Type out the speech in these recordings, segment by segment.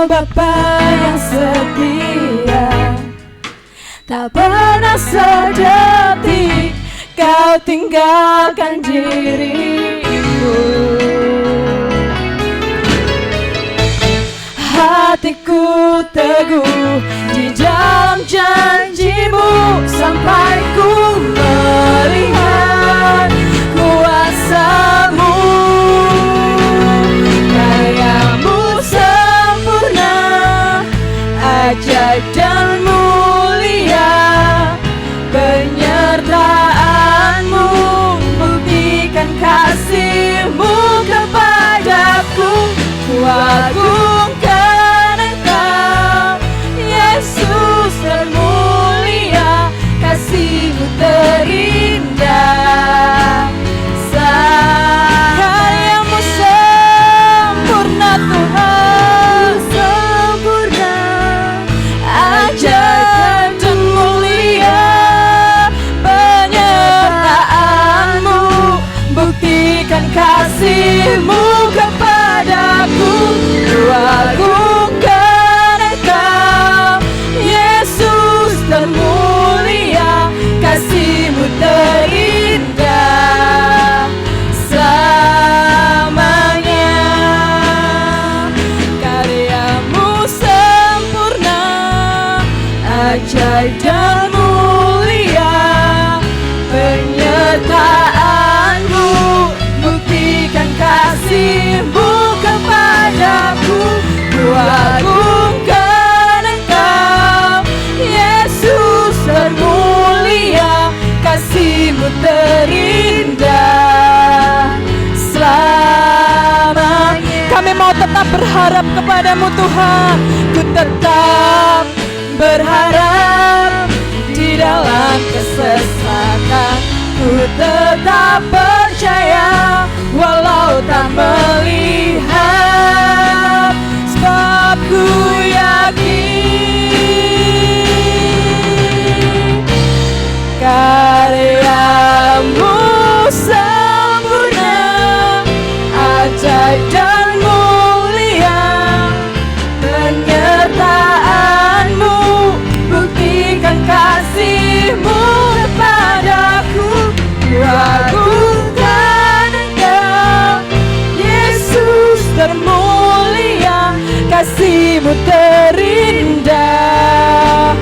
Bapa yang setia, tak pernah sedetik Kau tinggalkan diriku. Hatiku teguh di dalam janji-Mu sampai ku melihat kuasa-Mu. Karya-Mu sempurna, ajaib dan mulia, penyertaan-Mu buktikan kasih-Mu kepadaku. Ku agungkan Engkau, Yesus termulia, kasih-Mu terindah. Karya-Mu sempurna Tuhan, sempurna, ajaib dan mulia, penyertaan-Mu buktikan kasih-Mu kepadaku. Ku agungkan Engkau, Yesus termulia, kasih-Mu terindah selamanya. Karya-Mu sempurna, ajaib dan mulia, penyertaan-Mu buktikan kasih-Mu kepadaku. Ku agungkan Engkau, Yesus termulia, kasih-Mu terindah selamanya. Kami mau tetap berharap kepadamu Tuhan. Ku tetap berharap di dalam kesesatan. Ku tetap percaya walau tak melihat, sebab ku yakin karya-Mu sempurna, ajaib dan mulia, penyertaan-Mu buktikan kasih-Mu kepadaku. Ku agungkan Engkau, Yesus termulia, kasih-Mu terindah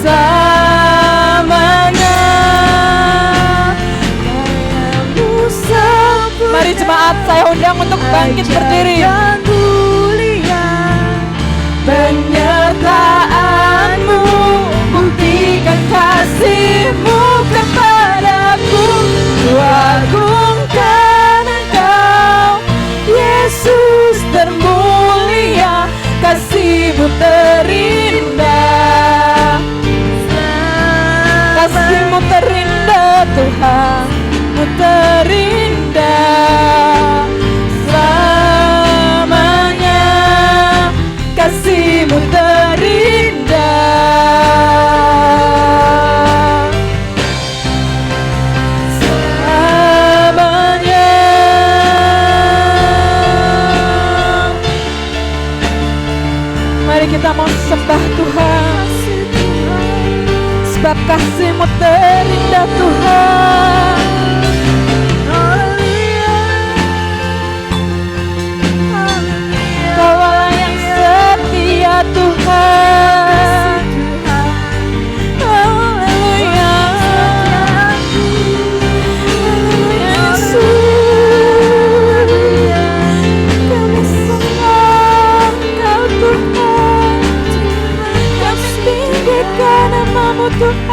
selamanya. Karya-Mu sempurna. Mari jemaat, saya undang untuk bangkit berdiri. Penyertaan-Mu buktikan kasih-Mu kepadaku. Ku agungkan Engkau, Yesus termulia, kasih-Mu terindah. Kasih-Mu terindah Tuhan, Mu terindah selamanya. Kasih-Mu terindah selamanya. Mari kita mau sembah Tuhan, sebab kasih-Mu terindah Tuhan. Kau-lah yang setia Tuhan. Haleluya. Yesus, kami sembah Engkau Tuhan, kami tinggikan nama-Mu Tuhan.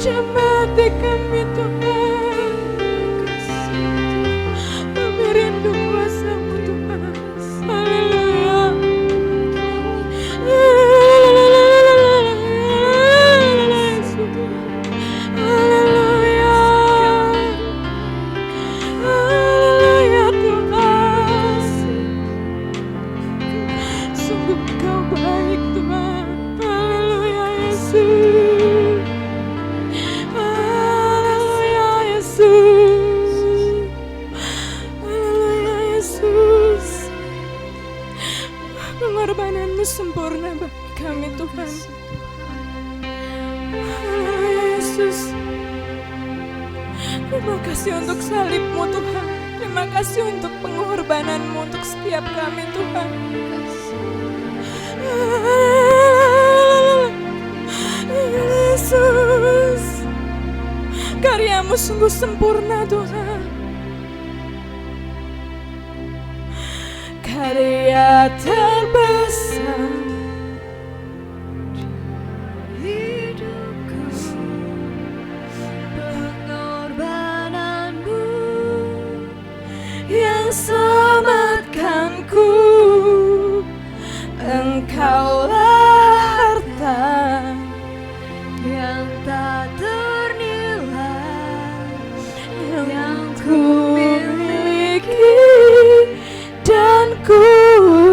Jemaat kami Tuhan, kami rindu kuasa-Mu Tuhan. Haleluya. Haleluya. Haleluya Tuhan. Sungguh Kau baik Tuhan. Haleluya Yesus. Haleluya Yesus. Haleluya Yesus. Pengorbanan-Mu sempurna bagi kami Tuhan. Haleluya Yesus. Terima kasih untuk salib-Mu Tuhan. Terima kasih untuk pengorbanan-Mu untuk setiap kami Tuhan. Yesus, karya-Mu sungguh sempurna Tuhan. Karya terbesar hidupku, pengorbanan-Mu yang selamatkanku. Engkaulah harta yang tak ternilai yang ku miliki dan ku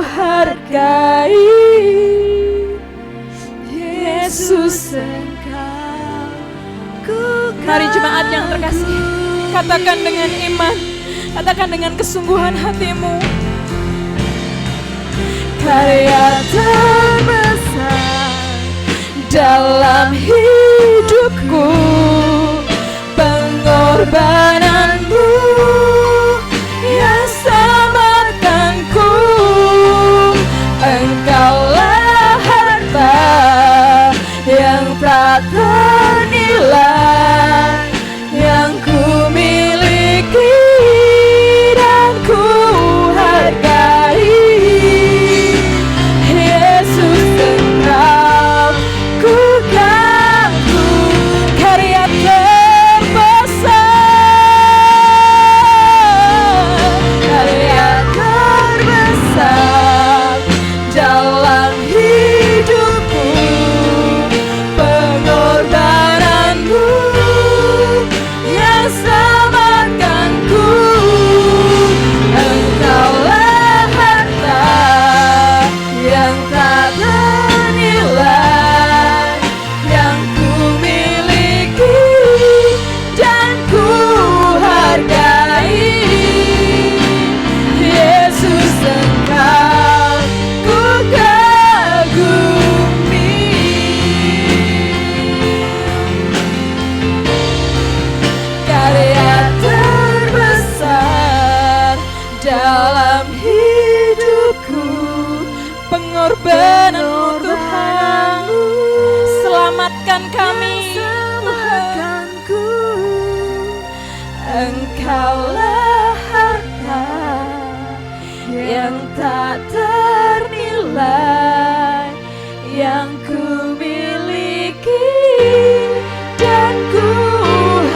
hargai. Yesus Engkau ku kagumi. Mari jemaat yang terkasih, katakan dengan iman, katakan dengan kesungguhan hatimu. Karya terbesar dalam hidupku, pengorbanan-Mu yang selamatkanku. Engkaulah harta yang tak ternilai yang ku miliki dan ku hargai. Pengorbanan-Mu Tuhan, selamatkan kami Tuhan. Engkaulah harta yang tak ternilai yang ku miliki dan ku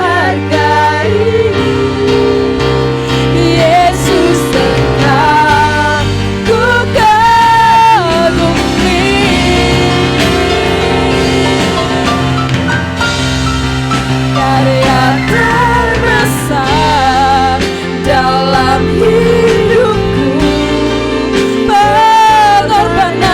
hargai. Yesus Engkau ku karya terbesar dalam hidupku, pengorbanan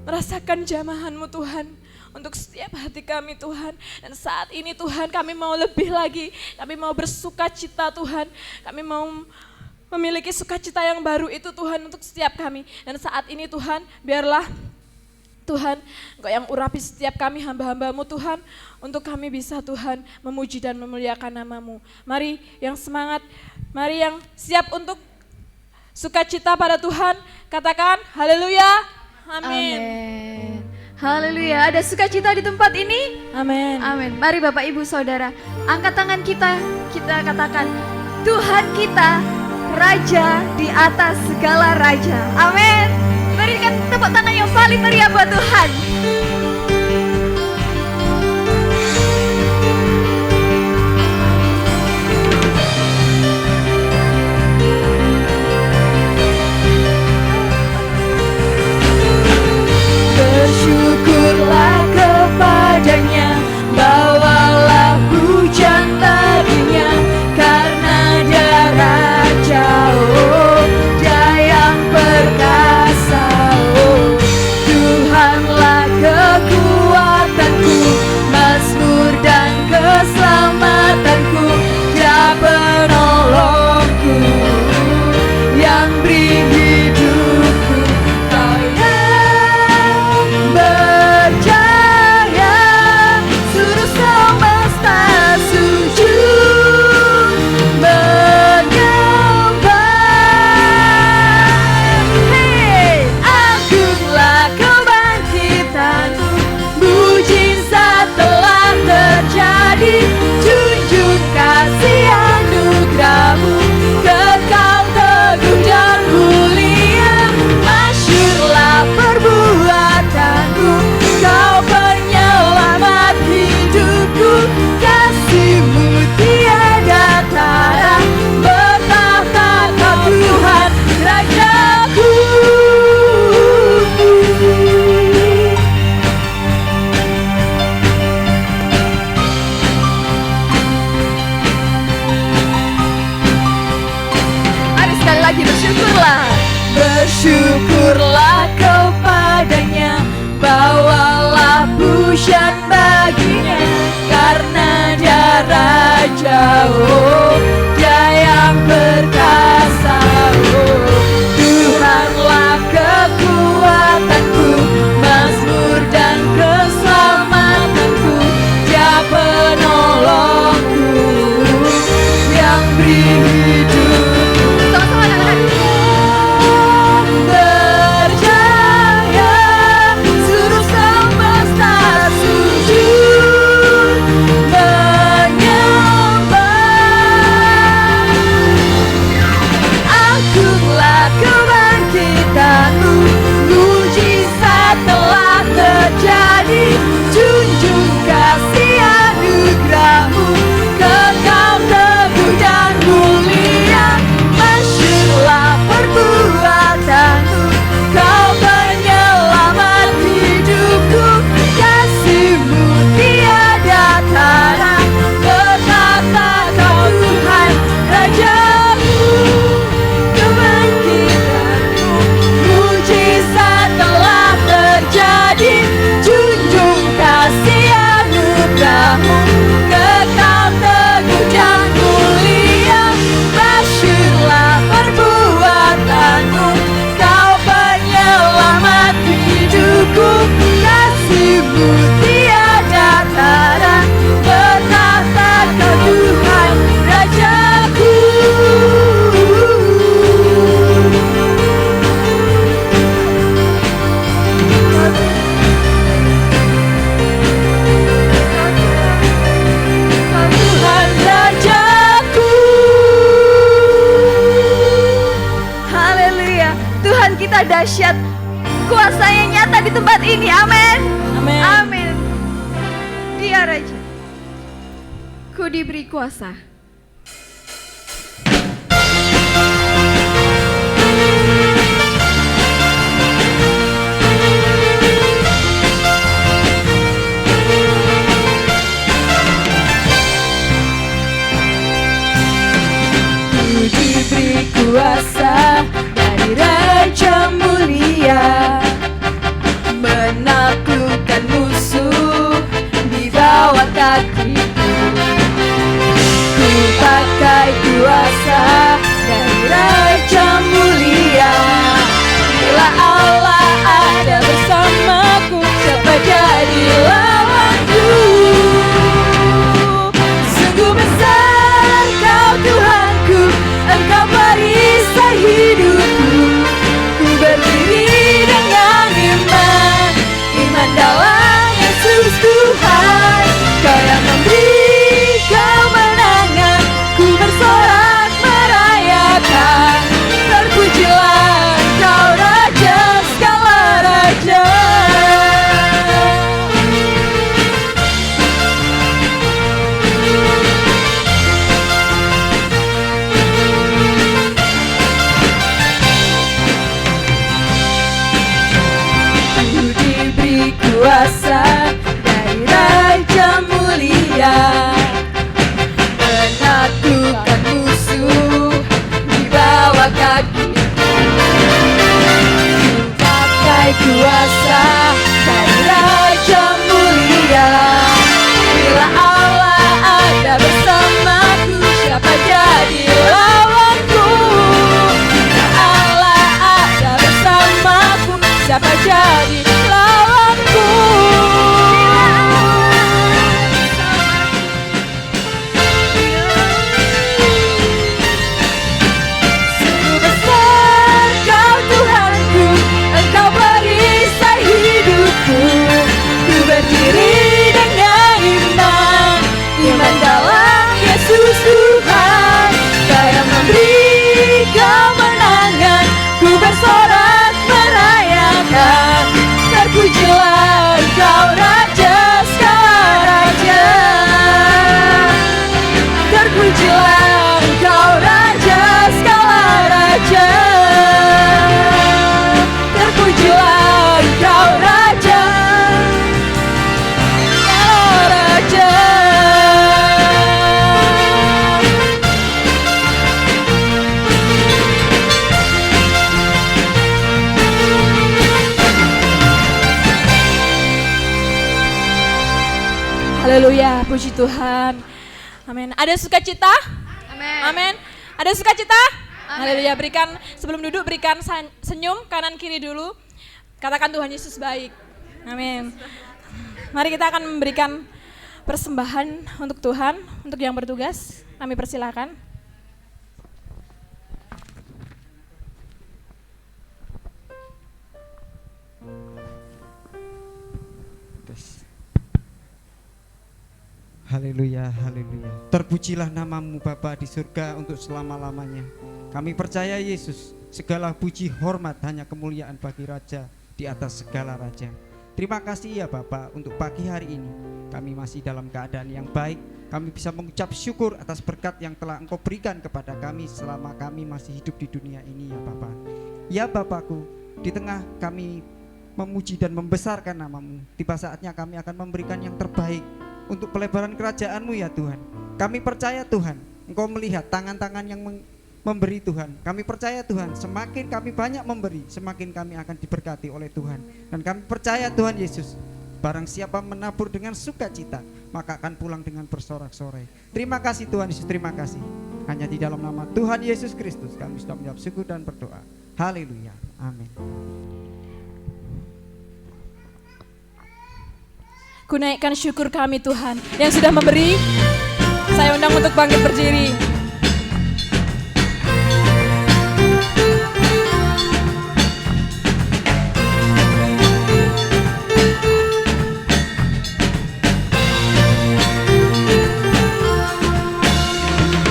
merasakan jamahan-Mu Tuhan, untuk setiap hati kami Tuhan. Dan saat ini Tuhan kami mau lebih lagi, kami mau bersuka cita Tuhan, kami mau memiliki sukacita yang baru itu Tuhan untuk setiap kami. Dan saat ini Tuhan, biarlah Tuhan, Engkau yang urapi setiap kami hamba-hamba-Mu Tuhan, untuk kami bisa Tuhan memuji dan memuliakan nama-Mu. Mari yang semangat, mari yang siap untuk sukacita pada Tuhan, katakan haleluya, amin. Haleluya, ada sukacita di tempat ini? Amin. Amin. Mari Bapak Ibu Saudara, angkat tangan kita katakan, Tuhan kita Raja di atas segala raja. Amin. Berikan tepuk tangan yang paling meriah buat Tuhan. Bersyukurlah kepadanya, bawalah hujan baginya, karena dia Raja, oh, dia yang perkasa, oh, Tuhanlah kekuatanku, mazmur dan keselamatanku, dia penolongku, yang beri hidupku. Kau yang berjaya, seluruh semesta sujud menyembah. Hey, agunglah kebangkitanmu, mujizat telah terjadi, junjung kasih anugerahmu, kekal teguh dan mulia, masyurlah perbuatanmu, kau penyelamat hidupku, kasih-Mu tiada tara, bertahta Kau Tuhan Rajaku. Mari sekali lagi bersyukurlah. Bersyukurlah kepadanya, bawalah pujian baginya, karena dia Raja, oh, dia yang perkasa, oh, Tuhanlah kekuatanku, mazmur dan keselamatanku, dia penolongku, yang beri hidupku. Sama-sama anak-anak. Berjaya, seluruh semesta sujud menyembah. Agunglah kebangkitanmu, mujizat telah terjadi, junjung kasih anugerahmu, kekal teguh dan mulia, masyurlah perbuatanmu, kau penyelamat hidupku, kasih-Mu tiada tara, bertahta Kau Tuhan Rajaku. Kebangkitanmu, mujizat telah terjadi, junjung kasih anugerahmu, kekal teguh dan mulia, masyurlah perbuatanmu, kau penyelamat hidupku, kasih-Mu tiada tara, bertahta Kau Tuhan Rajaku. Tuhan Rajaku. Haleluya. Tuhan kita dahsyat. Kuasanya nyata di tempat ini. Amin. Amin. Amin. Dia Raja. Ku diberi kuasa. Ku diberi kuasa dari Raja mulia, pakai kuasa dari Raja mulia. Bila Allah ada bersamaku, siapa jadi lawanku? Sungguh besar Kau Tuhanku, Engkau perisai hidupku. Ku berdiri dengan iman, iman dalam Yesus Tuhan. Kau yang memberi kemenangan, ku bersorak merayakan. Terpujilah Kau Raja segala raja. Ku diberi kuasa dari Raja mulia, menaklukkan musuh di bawah kaki. Pakai kuasa dari Raja mulia. Bila Allah ada bersamaku, siapa jadi lawanku? Bila Allah ada bersamaku, siapa jadi lawanku? Sungguh besar Kau Tuhanku, Engkau perisai hidupku. Ku berdiri dengan iman, iman dalam Yesus Tuhan. Kau yang memberi kemenangan, ku bersorak merayakan. Terpujilah Engkau Raja segala raja. Terpujilah Engkau Raja segala raja. Terpujilah Engkau Raja segala raja. Haleluya, puji Tuhan. Amin. Ada sukacita? Amin. Amin. Ada sukacita? Amin. Haleluya. Berikan sebelum duduk berikan senyum kanan kiri dulu. Katakan Tuhan Yesus baik. Amin. Mari kita akan memberikan persembahan untuk Tuhan, untuk yang bertugas. Kami persilakan. Haleluya, haleluya. Terpujilah namamu Bapa di surga untuk selama-lamanya. Kami percaya Yesus, segala puji hormat hanya kemuliaan bagi Raja di atas segala raja. Terima kasih ya Bapa untuk pagi hari ini. Kami masih dalam keadaan yang baik. Kami bisa mengucap syukur atas berkat yang telah Engkau berikan kepada kami selama kami masih hidup di dunia ini ya Bapa. Ya Bapakku, di tengah kami memuji dan membesarkan namamu, tiba saatnya kami akan memberikan yang terbaik untuk pelebaran kerajaan-Mu ya Tuhan. Kami percaya Tuhan, Engkau melihat tangan-tangan yang memberi Tuhan. Kami percaya Tuhan, semakin kami banyak memberi, semakin kami akan diberkati oleh Tuhan. Dan kami percaya Tuhan Yesus, barang siapa menabur dengan sukacita, maka akan pulang dengan bersorak-sorai. Terima kasih Tuhan Yesus, terima kasih. Hanya di dalam nama Tuhan Yesus Kristus kami sudah menjawab syukur dan berdoa. Haleluya, amin. Ku naikkan syukur kami Tuhan yang sudah memberi. Saya undang untuk bangkit berdiri.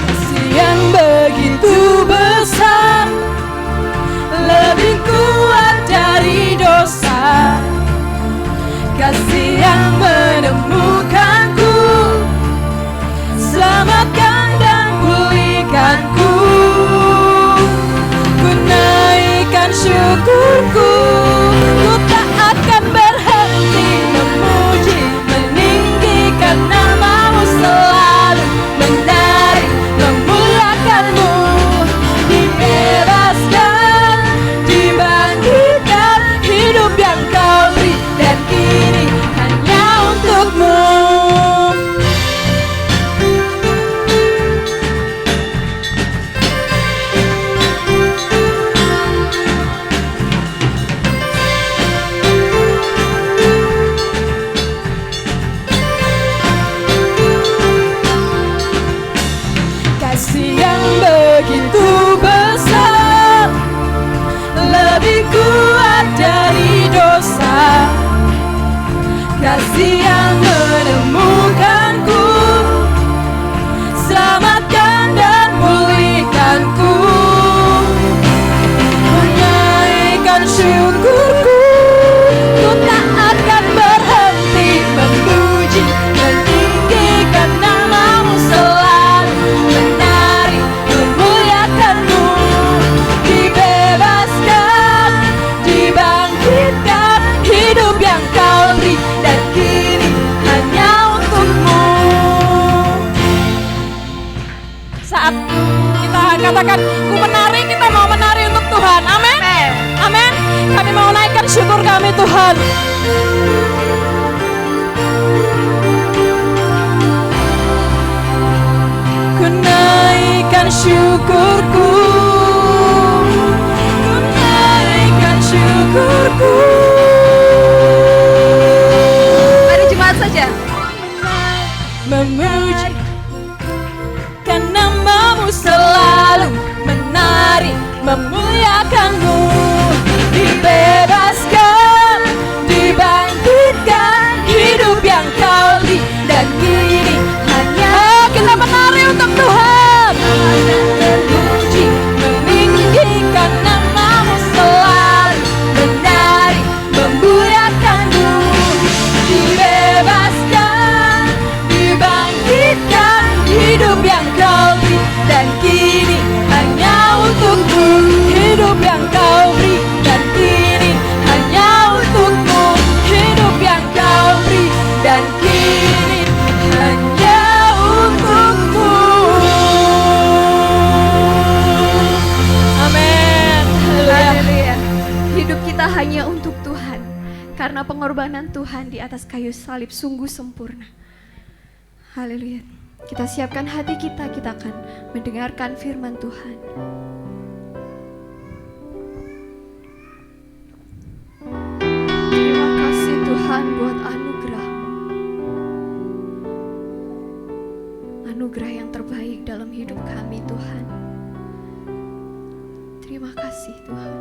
Kasih yang begitu besar, lebih kuat dari dosa. Kasih yang menemukanku, selamatkan dan kasih yang menemukanku, selamatkan dan pulihkanku. Menaikkan syukurku, ku tak akan berhenti memuji, meninggikan namamu selalu, menari, memuliakanmu. Dibebaskan, dibangkitkan, hidup yang kau beri, dan kini hanya untukmu. Saat kita katakan ku menari, kita mau menari untuk Tuhan. Amin. Amin. Kami mau naikkan syukur kami Tuhan. Ku naikkan syukurku, ku naikkan syukurku. Mari jemaat saja. Memuji karena namamu selalu, menari, memuliakanmu. Dibebaskan, dibangkitkan, hidup yang kau beri, dan kini hanya kita menari untuk Tuhan. Memuji, meninggikan namamu selalu, menari, memuliakanmu. Dibebaskan, dibangkitkan, hidup yang kau beri, dan kini hanya untukmu. Hidup yang kau beri, dan kini hanya untukmu. Hidup yang kau beri, dan kini hanya untukmu. Amin. Haleluya. Hidup kita hanya untuk Tuhan, karena pengorbanan Tuhan di atas kayu salib sungguh sempurna. Haleluya. Kita siapkan hati kita akan mendengarkan firman Tuhan. Terima kasih Tuhan buat anugerah-Mu. Anugerah yang terbaik dalam hidup kami Tuhan. Terima kasih Tuhan.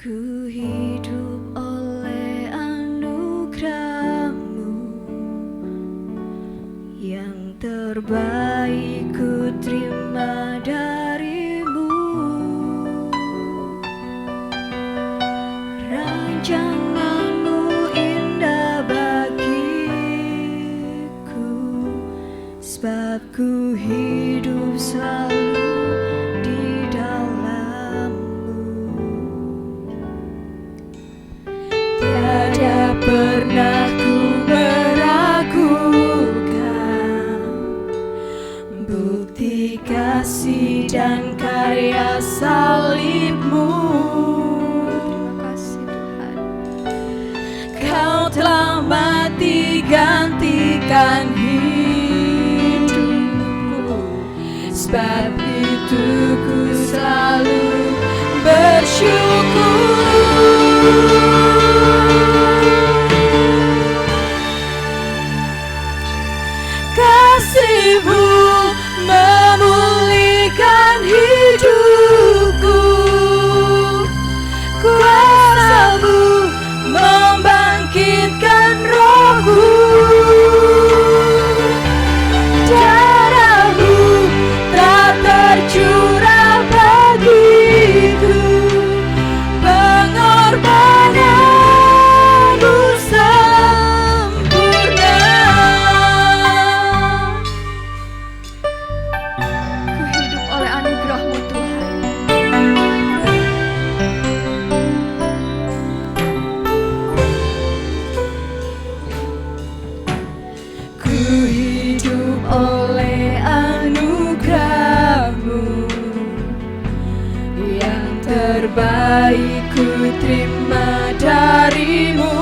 Ku hidup oleh anugerah-Mu, yang terbaik ku terima dari-Mu. Rancangan-Mu indah bagiku, sebab ku hidup selalu di dalam-Mu. Tiada pernah ku meragukan bukti kasih dan karya salib-Mu. Terima kasih Tuhan. Kau telah mati gantikan hidupku, sebab itu ku selalu bersyukur. Kasih-Mu memulihkan hidupku, kuasa-Mu membangkitkan rohku. Darah-Mu tak tercurah bagiku, pengorbanan-Mu sempurna. Ku hidup oleh anugerah-Mu Tuhan. Ku hidup oleh anugerah-Mu, yang terbaik ku terima dari-Mu.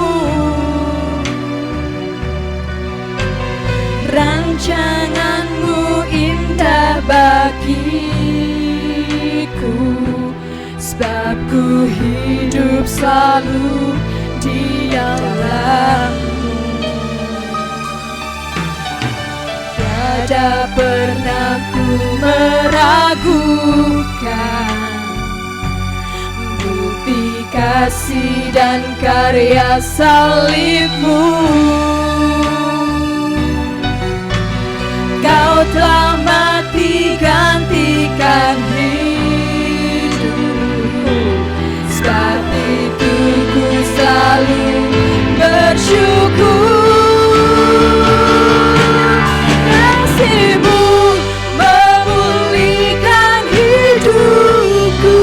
Rancangan-Mu indah bagiku, sebab ku hidup selalu di dalam-Mu. ragukan bukti kasih dan karya salib-Mu. Kau telah mati gantikan hidupku, sebab itu ku selalu bersyukur. Kasih-Mu memulihkan hidupku,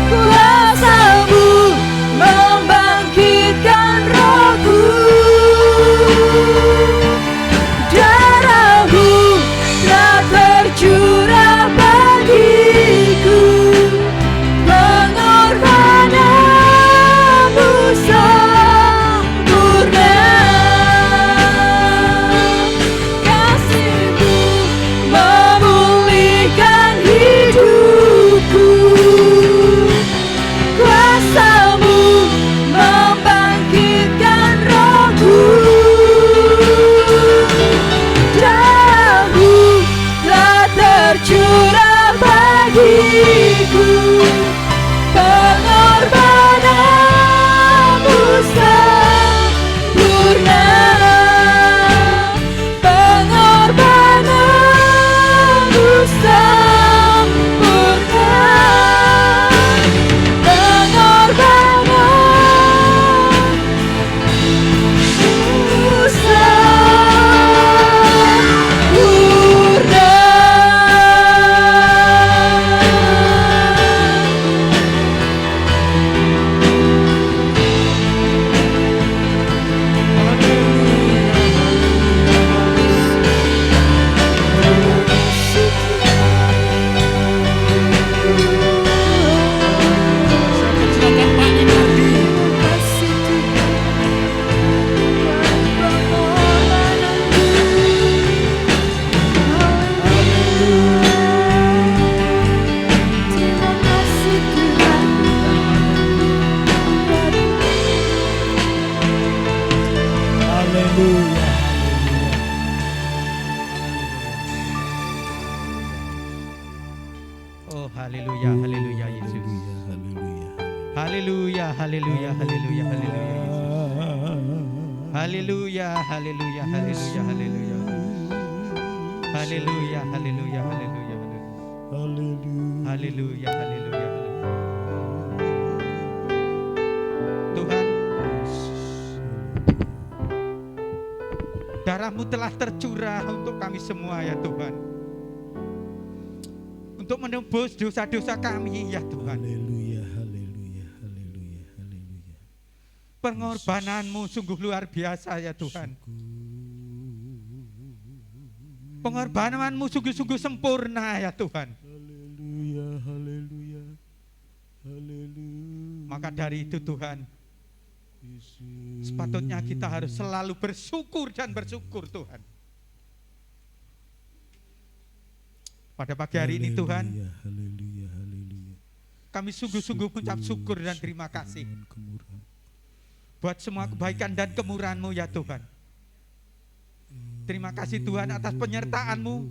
kuasa-Mu membangkitkan rohku. Darah-Mu telah tercurah bagiku, pengorbanan-Mu sempurna. Kasih-Mu memulihkan hidupku, kuasa-Mu membangkitkan rohku. Darah-Mu telah tercurah bagiku, pengorbanan-Mu sempurna. Pengorbanan-Mu sempurna. Pengorbanan-Mu Oh, haleluya, haleluya Yesus. Haleluya, haleluya, haleluya, haleluya Yesus. Haleluya, haleluya, haleluya, haleluya. Haleluya, haleluya, haleluya, haleluya. Haleluya, haleluya, haleluya. Tuhan, darah-Mu telah tercurah untuk kami semua ya Tuhan, untuk menebus dosa-dosa kami ya Tuhan. Haleluya, haleluya, haleluya, haleluya. Pengorbanan-Mu sungguh luar biasa ya Tuhan. Pengorbanan-Mu sungguh-sungguh sempurna ya Tuhan. Haleluya, haleluya, haleluya. Maka dari itu Tuhan, sepatutnya kita harus selalu bersyukur dan bersyukur Tuhan. Pada pagi hari ini Tuhan, Haleluya, haleluya, haleluya. kami sungguh-sungguh mengucap syukur dan terima kasih buat semua kebaikan dan kemurahan-Mu ya Tuhan. Terima kasih Tuhan atas penyertaan-Mu,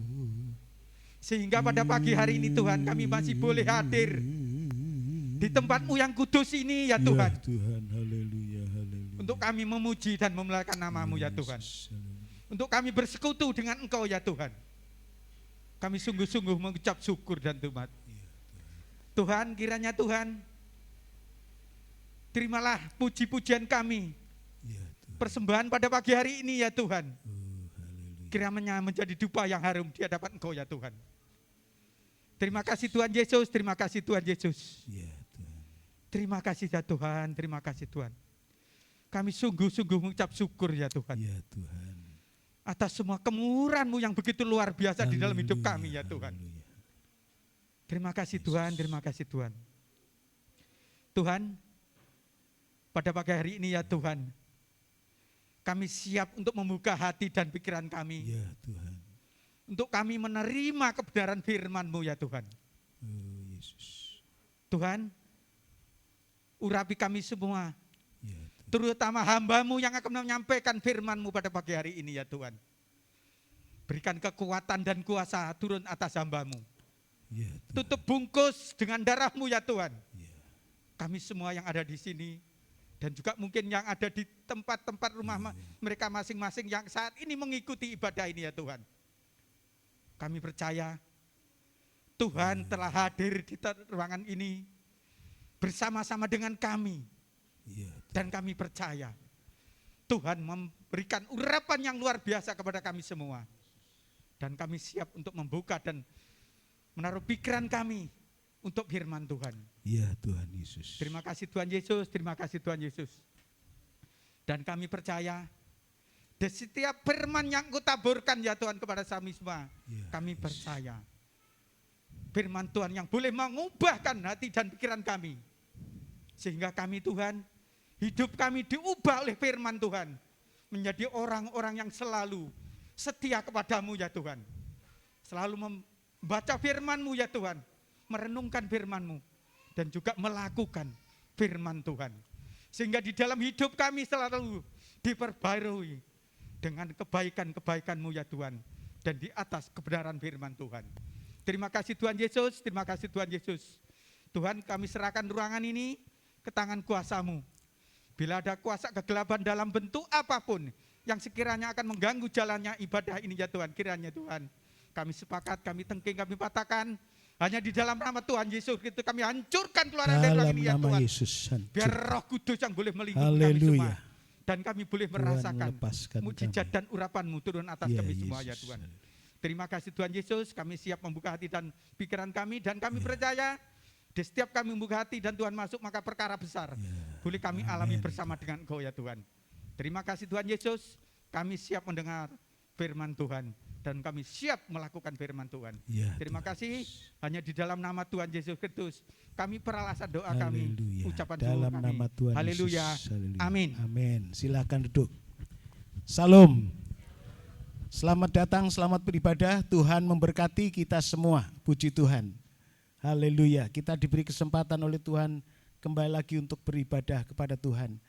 sehingga pada pagi hari ini Tuhan kami masih boleh hadir di tempat-Mu yang kudus ini ya Tuhan. Ya Tuhan, haleluya, haleluya. Untuk kami memuji dan memuliakan nama-Mu ya Tuhan. Yesus, haleluya. Untuk kami bersekutu dengan Engkau ya Tuhan. Kami sungguh-sungguh mengucap syukur dan terima. Tuhan, kiranya Tuhan, terimalah puji-pujian kami, Ya Tuhan, persembahan pada pagi hari ini ya Tuhan. oh haleluya. Kiranya menjadi dupa yang harum di hadapan Engkau ya Tuhan. Terima kasih Tuhan Yesus, terima kasih Tuhan Yesus. Ya Tuhan, Terima kasih ya Tuhan, terima kasih Tuhan. Kami sungguh-sungguh mengucap syukur ya Tuhan. ya Tuhan. Atas semua kemurahan-Mu yang begitu luar biasa di dalam hidup Haleluya, kami ya Tuhan. haleluya. Terima kasih Tuhan, terima kasih Tuhan. Tuhan, pada pagi hari ini ya Tuhan, kami siap untuk membuka hati dan pikiran kami, Ya Tuhan, untuk kami menerima kebenaran firman-Mu ya Tuhan. oh Yesus. Tuhan, urapi kami semua, Ya Tuhan, terutama hamba-Mu yang akan menyampaikan firman-Mu pada pagi hari ini ya Tuhan. Berikan kekuatan dan kuasa turun atas hamba-Mu. Ya Tuhan. Tutup bungkus dengan darah-Mu ya Tuhan. Ya. Kami semua yang ada di sini dan juga mungkin yang ada di tempat-tempat rumah mereka masing-masing yang saat ini mengikuti ibadah ini ya Tuhan. Kami percaya Tuhan telah hadir di ruangan ini bersama-sama dengan kami. Ya Dan kami percaya Tuhan memberikan urapan yang luar biasa kepada kami semua. Dan kami siap untuk membuka dan menaruh pikiran kami untuk firman Tuhan. Ya Tuhan Yesus. Terima kasih Tuhan Yesus, terima kasih Tuhan Yesus. Dan kami percaya di setiap firman yang Engkau taburkan ya Tuhan kepada kami semua, Ya, kami Yesus. percaya firman Tuhan yang boleh mengubahkan hati dan pikiran kami. Sehingga kami Tuhan, hidup kami diubah oleh firman Tuhan. Menjadi orang-orang yang selalu setia kepadamu ya Tuhan. Selalu membaca firman-Mu ya Tuhan. Merenungkan firman-Mu. Dan juga melakukan firman Tuhan. Sehingga di dalam hidup kami selalu diperbarui dengan kebaikan-kebaikan-Mu ya Tuhan. Dan di atas kebenaran firman Tuhan. Terima kasih Tuhan Yesus, terima kasih Tuhan Yesus. Tuhan kami serahkan ruangan ini ke tangan kuasa-Mu. Bila ada kuasa kegelapan dalam bentuk apapun yang sekiranya akan mengganggu jalannya ibadah ini ya Tuhan. Kiranya Tuhan kami sepakat, kami tengking, kami patahkan. Hanya di dalam nama Tuhan Yesus itu kami hancurkan keluar dari ruangan Dalam ini ya nama Tuhan. Yesus. hancur. Biar Roh Kudus yang boleh melindungi kami Haleluya. semua. Dan kami boleh merasakan melepaskan mujizat kami. dan urapan-Mu turun atas Ya, kami semua ya Yesus. Tuhan. Terima kasih Tuhan Yesus, kami siap membuka hati dan pikiran kami. Dan kami percaya di setiap kami membuka hati dan Tuhan masuk maka perkara besar Ya. boleh kami Amin, alami bersama dengan Engkau ya Tuhan. Terima kasih Tuhan Yesus, kami siap mendengar firman Tuhan. Dan kami siap melakukan firman Tuhan. Ya, Terima Tuhan kasih, Yesus. hanya di dalam nama Tuhan Yesus Kristus kami peralasan doa kami, Haleluya. ucapan Dalam syukur kami. nama Tuhan Haleluya. Yesus. Haleluya. Amin. Amin. Silakan duduk. Salam. Selamat datang, selamat beribadah. Tuhan memberkati kita semua. Puji Tuhan. Haleluya. Kita diberi kesempatan oleh Tuhan kembali lagi untuk beribadah kepada Tuhan.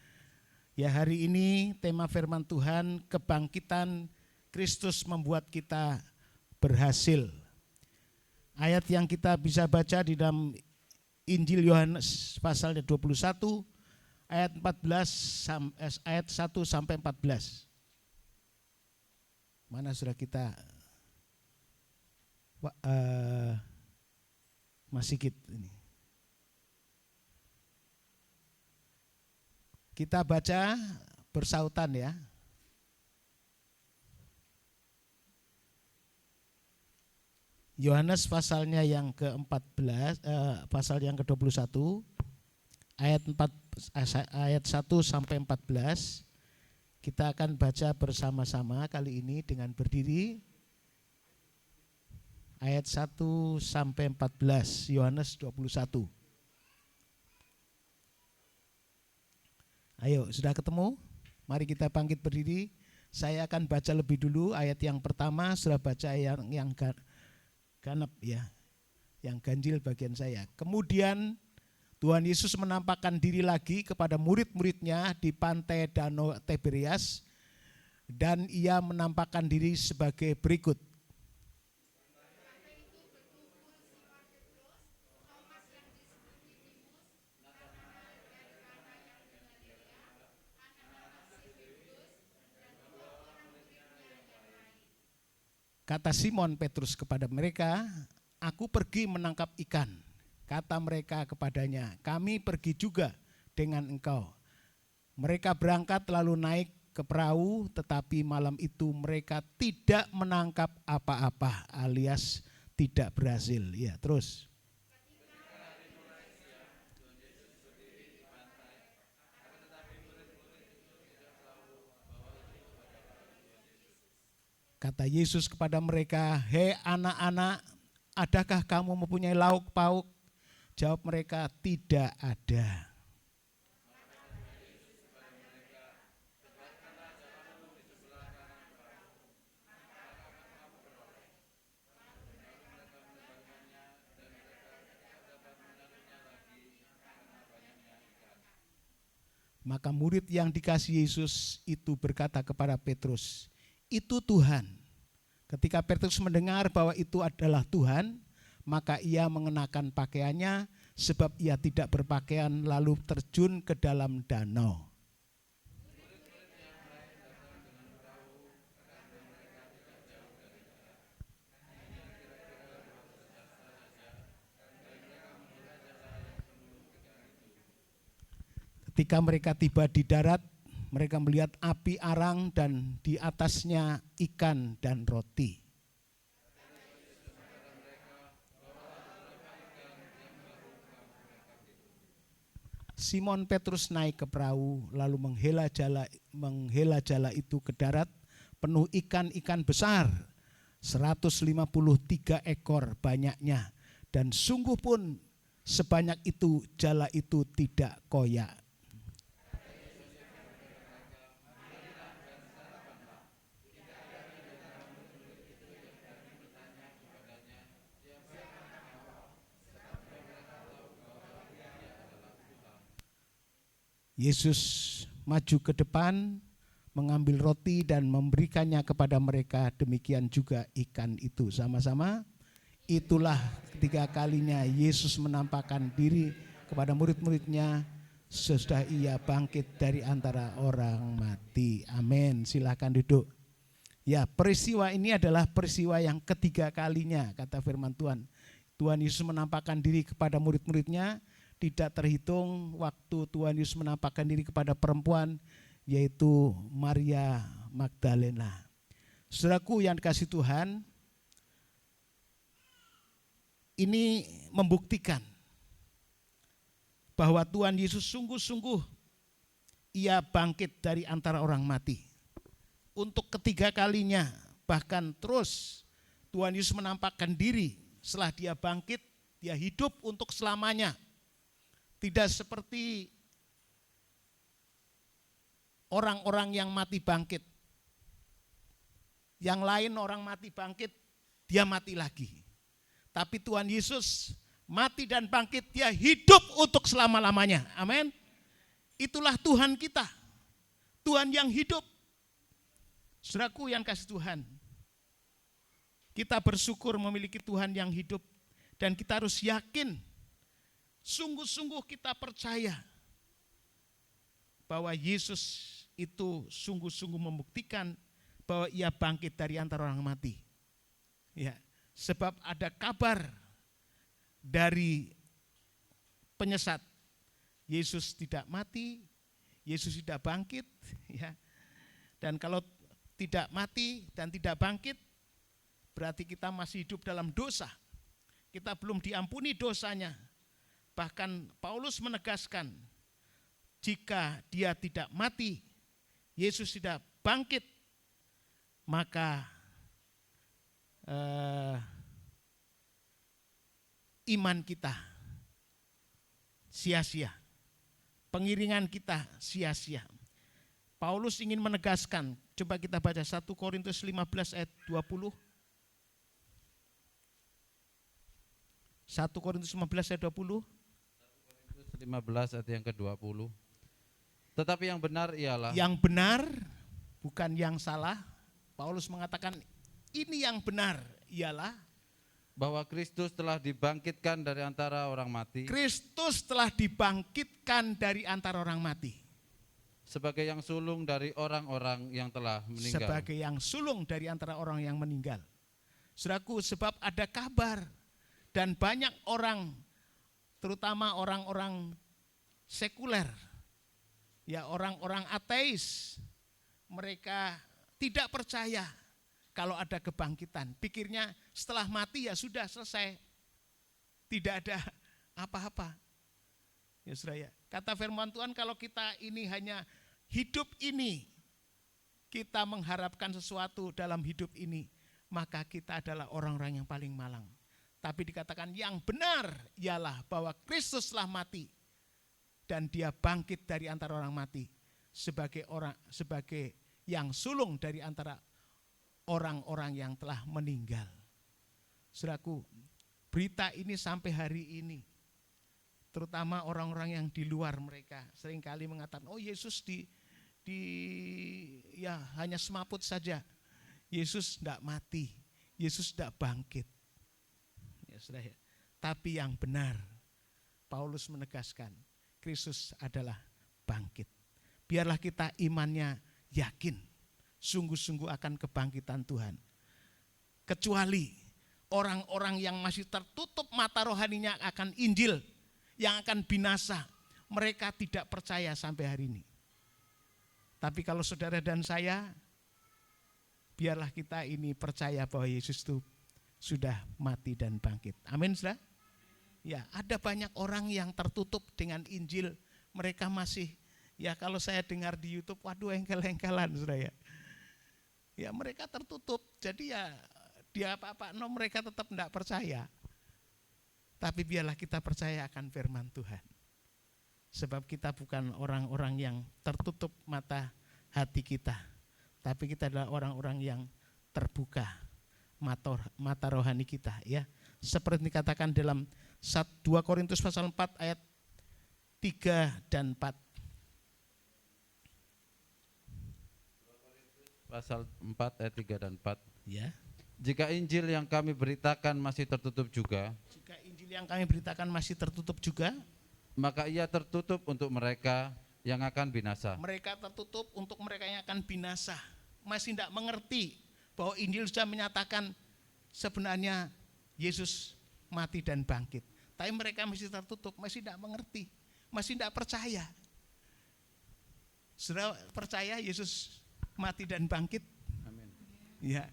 Ya, hari ini tema firman Tuhan, kebangkitan Kristus membuat kita berhasil. Ayat yang kita bisa baca di dalam Injil Yohanes pasal 21 ayat ayat 1 sampai 14. Mana sudah kita Mas Sigit ini. Kita baca bersautan ya. Yohanes pasalnya yang ke-14, pasal yang ke-21, ayat 1 sampai 14. Kita akan baca bersama-sama kali ini dengan berdiri. Ayat 1 sampai 14, Yohanes 21. Ayo, sudah ketemu? Mari kita bangkit berdiri. Saya akan baca lebih dulu ayat yang pertama, sudah baca yang ganap ya, yang ganjil bagian saya. Kemudian Tuhan Yesus menampakkan diri lagi kepada murid-muridnya di pantai Danau Tiberias dan ia menampakkan diri sebagai berikut. Kata Simon Petrus kepada mereka, "Aku pergi menangkap ikan." Kata mereka kepadanya, "Kami pergi juga dengan engkau." Mereka berangkat lalu naik ke perahu, tetapi malam itu mereka tidak menangkap apa-apa, alias tidak berhasil. Ya, terus. Kata Yesus kepada mereka, "Hei anak-anak, adakah kamu mempunyai lauk pauk?" Jawab mereka, "Tidak ada." Maka murid yang dikasihi Yesus itu berkata kepada Petrus, "Itu Tuhan." Ketika Petrus mendengar bahwa itu adalah Tuhan, maka ia mengenakan pakaiannya sebab ia tidak berpakaian lalu terjun ke dalam danau. Ketika mereka tiba di darat, mereka melihat api arang dan di atasnya ikan dan roti. Simon Petrus naik ke perahu lalu menghela jala itu ke darat penuh ikan-ikan besar 153 ekor banyaknya, dan sungguh pun sebanyak itu jala itu tidak koyak. Yesus maju ke depan, mengambil roti dan memberikannya kepada mereka, demikian juga ikan itu. Sama-sama, itulah ketiga kalinya Yesus menampakkan diri kepada murid-muridnya sesudah ia bangkit dari antara orang mati. Amin. Silakan duduk. Ya, peristiwa ini adalah peristiwa yang ketiga kalinya, kata firman Tuhan. Tuhan Yesus menampakkan diri kepada murid-muridnya. Tidak terhitung waktu Tuhan Yesus menampakkan diri kepada perempuan, yaitu Maria Magdalena. Saudaraku yang dikasihi Tuhan, ini membuktikan bahwa Tuhan Yesus sungguh-sungguh ia bangkit dari antara orang mati. Untuk ketiga kalinya, bahkan terus Tuhan Yesus menampakkan diri setelah dia bangkit, dia hidup untuk selamanya. Tidak seperti orang-orang yang mati bangkit. Yang lain orang mati bangkit, dia mati lagi. Tapi Tuhan Yesus mati dan bangkit, dia hidup untuk selama-lamanya. Amin. Itulah Tuhan kita. Tuhan yang hidup. Saudaraku yang kasih Tuhan, kita bersyukur memiliki Tuhan yang hidup. Dan kita harus yakin, sungguh-sungguh kita percaya bahwa Yesus itu sungguh-sungguh membuktikan bahwa ia bangkit dari antara orang mati. Ya, sebab ada kabar dari penyesat, Yesus tidak mati, Yesus tidak bangkit. Ya. Dan kalau tidak mati dan tidak bangkit, berarti kita masih hidup dalam dosa. Kita belum diampuni dosanya. Bahkan Paulus menegaskan, jika dia tidak mati, Yesus tidak bangkit, maka iman kita sia-sia, pengiringan kita sia-sia. Paulus ingin menegaskan, coba kita baca 1 Korintus 15 ayat 20. 1 Korintus 15 ayat 20. 15 ayat yang ke-20. Tetapi yang benar ialah, yang benar bukan yang salah. Paulus mengatakan ini yang benar ialah bahwa Kristus telah dibangkitkan dari antara orang mati. Kristus telah dibangkitkan dari antara orang mati. Sebagai yang sulung dari orang-orang yang telah meninggal. Sebagai yang sulung dari antara orang yang meninggal. Saudaraku, sebab ada kabar dan banyak orang, terutama orang-orang sekuler, ya orang-orang ateis, mereka tidak percaya kalau ada kebangkitan. Pikirnya setelah mati ya sudah selesai, tidak ada apa-apa. Ya saudara, kata firman Tuhan, kalau kita ini hanya hidup ini, kita mengharapkan sesuatu dalam hidup ini, maka kita adalah orang-orang yang paling malang. Tapi dikatakan yang benar ialah bahwa Kristus telah mati dan dia bangkit dari antara orang mati sebagai yang sulung dari antara orang-orang yang telah meninggal. Saudaraku, berita ini sampai hari ini, terutama orang-orang yang di luar, mereka seringkali mengatakan, oh Yesus ya hanya semaput saja. Yesus tidak mati, Yesus tidak bangkit. Ya, sudah ya. Tapi yang benar, Paulus menegaskan, Kristus adalah bangkit. Biarlah kita imannya yakin, sungguh-sungguh akan kebangkitan Tuhan. Kecuali orang-orang yang masih tertutup mata rohaninya akan Injil, yang akan binasa, mereka tidak percaya sampai hari ini. Tapi kalau saudara dan saya, biarlah kita ini percaya bahwa Yesus itu sudah mati dan bangkit. Amin, saudara? Ya, ada banyak orang yang tertutup dengan Injil, mereka masih, ya kalau saya dengar di YouTube, waduh engkel-engkelan, saudara ya. Ya mereka tertutup, jadi ya dia apa-apa, no, mereka tetap tidak percaya. Tapi biarlah kita percaya akan firman Tuhan. Sebab kita bukan orang-orang yang tertutup mata hati kita, tapi kita adalah orang-orang yang terbuka mata rohani kita, ya. Seperti dikatakan dalam 2 Korintus pasal 4 ayat 3 dan 4. Pasal 4 ayat 3 dan 4. Ya. Jika Injil yang kami beritakan masih tertutup juga, Jika Injil yang kami beritakan masih tertutup juga, maka ia tertutup untuk mereka yang akan binasa. mereka tertutup untuk mereka yang akan binasa. Masih tidak mengerti bahwa Injil sudah menyatakan sebenarnya Yesus mati dan bangkit. Tapi mereka masih tertutup, masih tidak mengerti, masih tidak percaya. Sudah percaya Yesus mati dan bangkit? Amin. Ya,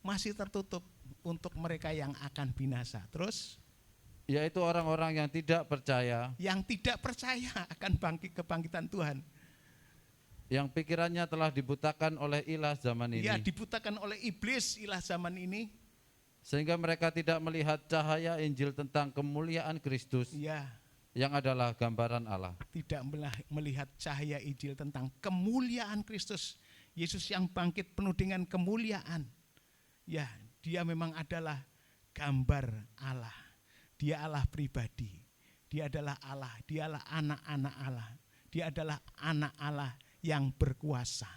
masih tertutup untuk mereka yang akan binasa. Terus Yaitu orang-orang yang tidak percaya, yang tidak percaya akan kebangkitan Tuhan. yang pikirannya telah dibutakan oleh ilah zaman ini, Ya, dibutakan oleh iblis ilah zaman ini. sehingga mereka tidak melihat cahaya Injil tentang kemuliaan Kristus Ya, yang adalah gambaran Allah. tidak melihat cahaya Injil tentang kemuliaan Kristus. Yesus yang bangkit penuh dengan kemuliaan. Ya, dia memang adalah gambar Allah. Dia Allah pribadi. Dia adalah Allah. Dia adalah anak-anak Allah. Dia adalah anak Allah yang berkuasa.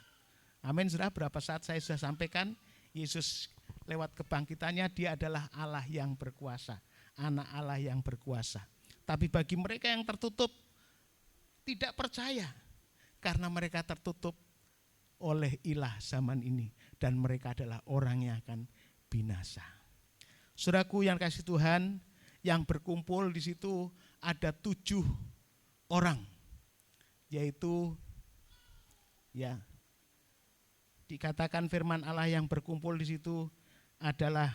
Amin, saudara. Berapa saat saya sudah sampaikan, Yesus lewat kebangkitannya dia adalah Allah yang berkuasa. Anak Allah yang berkuasa. Tapi bagi mereka yang tertutup, tidak percaya. Karena mereka tertutup oleh ilah zaman ini. Dan mereka adalah orang yang akan binasa. Saudaraku yang kasih Tuhan, yang berkumpul di situ ada 7 orang. Yaitu, ya, dikatakan firman Allah yang berkumpul di situ adalah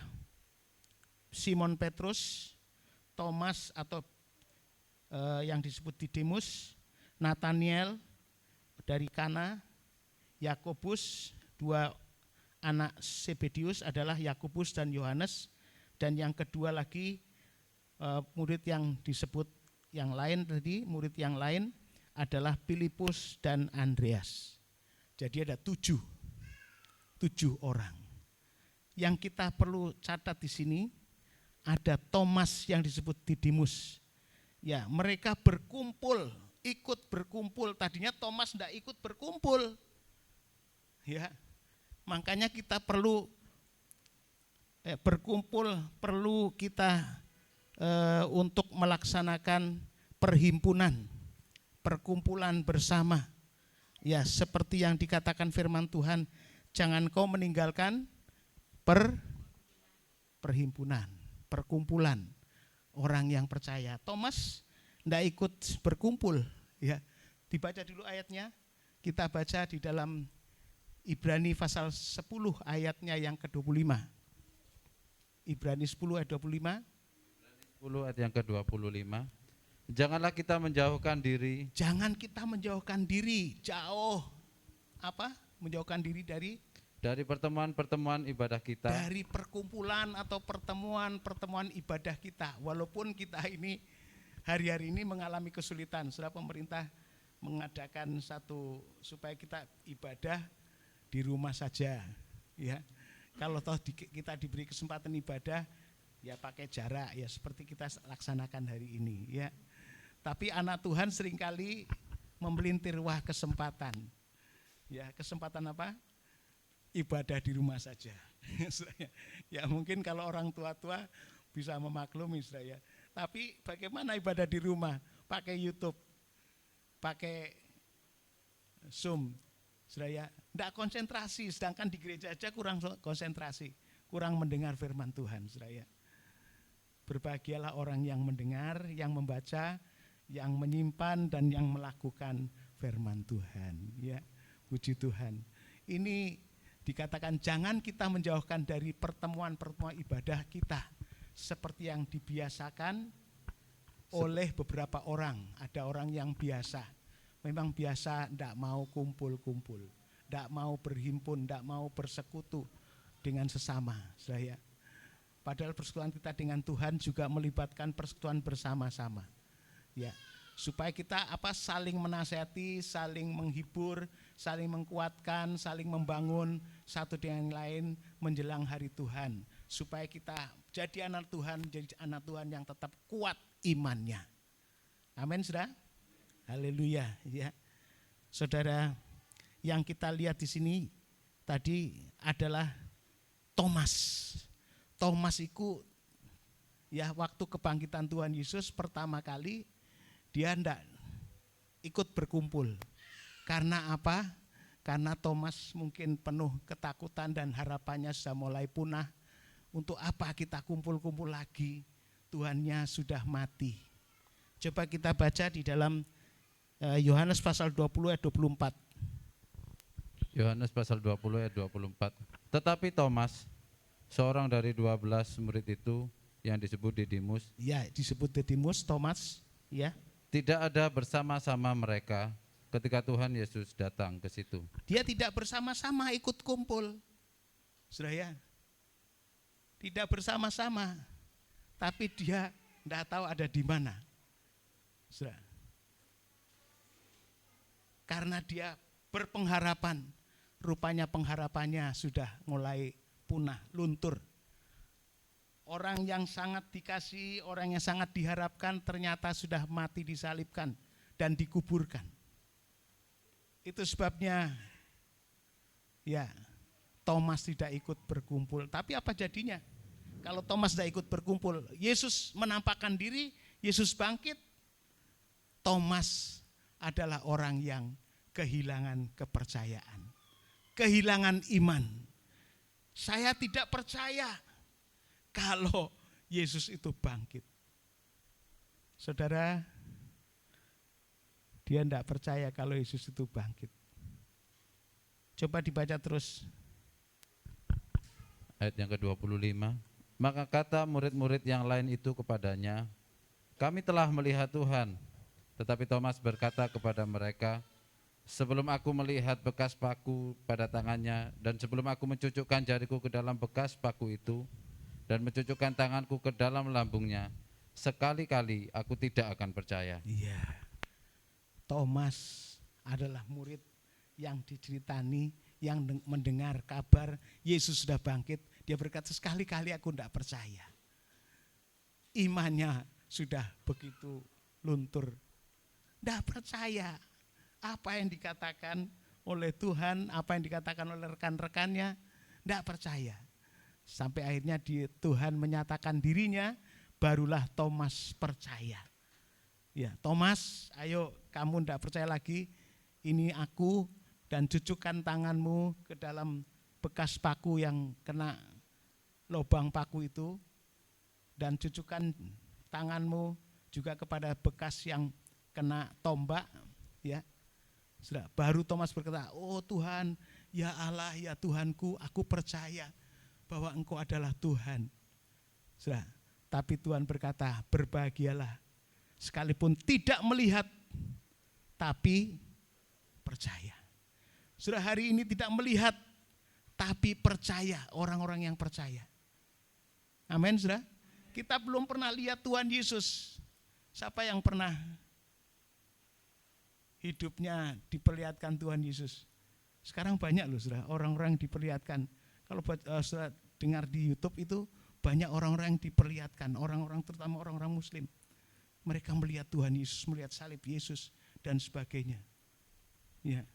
Simon Petrus, Thomas atau yang disebut Didimus, Nathaniel dari Kana, Yakobus, 2 anak Zebedius adalah Yakobus dan Yohanes, dan yang kedua lagi murid yang disebut yang lain tadi, murid yang lain adalah Filipus dan Andreas. Jadi ada 7 orang. Yang kita perlu catat di sini ada Thomas yang disebut Didimus. Ya, mereka berkumpul, ikut berkumpul. Tadinya Thomas tidak ikut berkumpul. Ya, makanya kita perlu berkumpul, perlu kita untuk melaksanakan perkumpulan bersama. Ya, seperti yang dikatakan firman Tuhan, jangan kau meninggalkan perkumpulan orang yang percaya. Thomas tidak ikut berkumpul, ya. Dibaca dulu ayatnya. Kita baca di dalam Ibrani pasal 10 ayatnya yang ke-25. Ibrani 10 ayat 25. 10 ayat yang ke-25. Janganlah kita menjauhkan diri. Jangan kita menjauhkan diri, jauh. Apa? Menjauhkan diri dari Pertemuan-pertemuan ibadah kita. Dari perkumpulan atau pertemuan ibadah kita. Walaupun kita ini hari-hari ini mengalami kesulitan. Setelah pemerintah mengadakan supaya kita ibadah di rumah saja. Ya, kalau toh kita diberi kesempatan ibadah, ya pakai jarak, ya seperti kita laksanakan hari ini. Ya, tapi anak Tuhan seringkali memelintir kesempatan. Ya, kesempatan apa? ibadah di rumah saja. Ya mungkin kalau orang tua-tua bisa memaklumi saya. Tapi bagaimana ibadah di rumah? Pakai YouTube, pakai Zoom. Saya tidak konsentrasi, sedangkan di gereja aja kurang konsentrasi, kurang mendengar firman Tuhan. Saya berbahagialah orang yang mendengar, yang membaca, yang menyimpan dan yang melakukan firman Tuhan. Ya, puji Tuhan. Ini dikatakan jangan kita menjauhkan dari pertemuan-pertemuan ibadah kita seperti yang dibiasakan oleh beberapa orang. Ada orang yang biasa, memang biasa tidak mau kumpul-kumpul, tidak mau berhimpun, tidak mau bersekutu dengan sesama. Saya, padahal persekutuan kita dengan Tuhan juga melibatkan persekutuan bersama-sama. Ya, supaya kita saling menasihati, saling menghibur, saling menguatkan, saling membangun satu dengan yang lain menjelang hari Tuhan, supaya kita jadi anak Tuhan, jadi anak Tuhan yang tetap kuat imannya. Amin, saudara. Haleluya. Ya, saudara, yang kita lihat di sini tadi adalah Thomas. Thomas itu ya waktu kebangkitan Tuhan Yesus pertama kali dia tidak ikut berkumpul. Karena apa? Karena Thomas mungkin penuh ketakutan dan harapannya sudah mulai punah. Untuk apa kita kumpul-kumpul lagi? Tuhannya sudah mati. Coba kita baca di dalam Yohanes pasal 20 ayat 24. Yohanes pasal 20 ayat 24. Tetapi Thomas, seorang dari 12 murid itu yang disebut Didimus, Ya, disebut Didimus, Thomas, ya. tidak ada bersama-sama mereka ketika Tuhan Yesus datang ke situ. Dia tidak bersama-sama ikut kumpul. Saudara ya. Tidak bersama-sama. Tapi dia tidak tahu ada di mana. Saudara. Karena dia berpengharapan, rupanya pengharapannya sudah mulai punah, luntur. Orang yang sangat dikasihi, orang yang sangat diharapkan ternyata sudah mati disalibkan dan dikuburkan. Itu sebabnya ya Thomas tidak ikut berkumpul. Tapi apa jadinya? Kalau Thomas tidak ikut berkumpul, Yesus menampakkan diri, Yesus bangkit. Thomas adalah orang yang kehilangan kepercayaan, kehilangan iman. Saya tidak percaya kalau Yesus itu bangkit. Saudara, dia tidak percaya kalau Yesus itu bangkit. Coba dibaca terus. Ayat yang ke-25. Maka kata murid-murid yang lain itu kepadanya, kami telah melihat Tuhan. Tetapi Thomas berkata kepada mereka, sebelum aku melihat bekas paku pada tangannya, dan sebelum aku mencucukkan jariku ke dalam bekas paku itu, dan mencucukkan tanganku ke dalam lambungnya, sekali-kali aku tidak akan percaya. Iya. Thomas adalah murid yang diceritani, yang mendengar kabar Yesus sudah bangkit. Dia berkata, sekali-kali aku tidak percaya. Imannya sudah begitu luntur. Tidak percaya apa yang dikatakan oleh Tuhan, apa yang dikatakan oleh rekan-rekannya, tidak percaya. Sampai akhirnya Tuhan menyatakan dirinya, barulah Thomas percaya. Ya, Thomas, ayo kamu tidak percaya lagi, ini aku, dan cucukkan tanganmu ke dalam bekas paku yang kena lubang paku itu, dan cucukkan tanganmu juga kepada bekas yang kena tombak, ya. Sudah, baru Thomas berkata, oh Tuhan, ya Allah, ya Tuhanku, aku percaya bahwa Engkau adalah Tuhan. Sudah, tapi Tuhan berkata, berbahagialah sekalipun tidak melihat, tapi percaya. Sudah, hari ini tidak melihat, tapi percaya, orang-orang yang percaya. Amin, sudah. Kita belum pernah lihat Tuhan Yesus. Siapa yang pernah hidupnya diperlihatkan Tuhan Yesus? Sekarang banyak loh, sudah, orang-orang diperlihatkan. Kalau sudah dengar di YouTube itu banyak orang-orang yang diperlihatkan, orang-orang terutama orang-orang Muslim. Mereka melihat Tuhan Yesus, melihat salib Yesus dan sebagainya. Ya.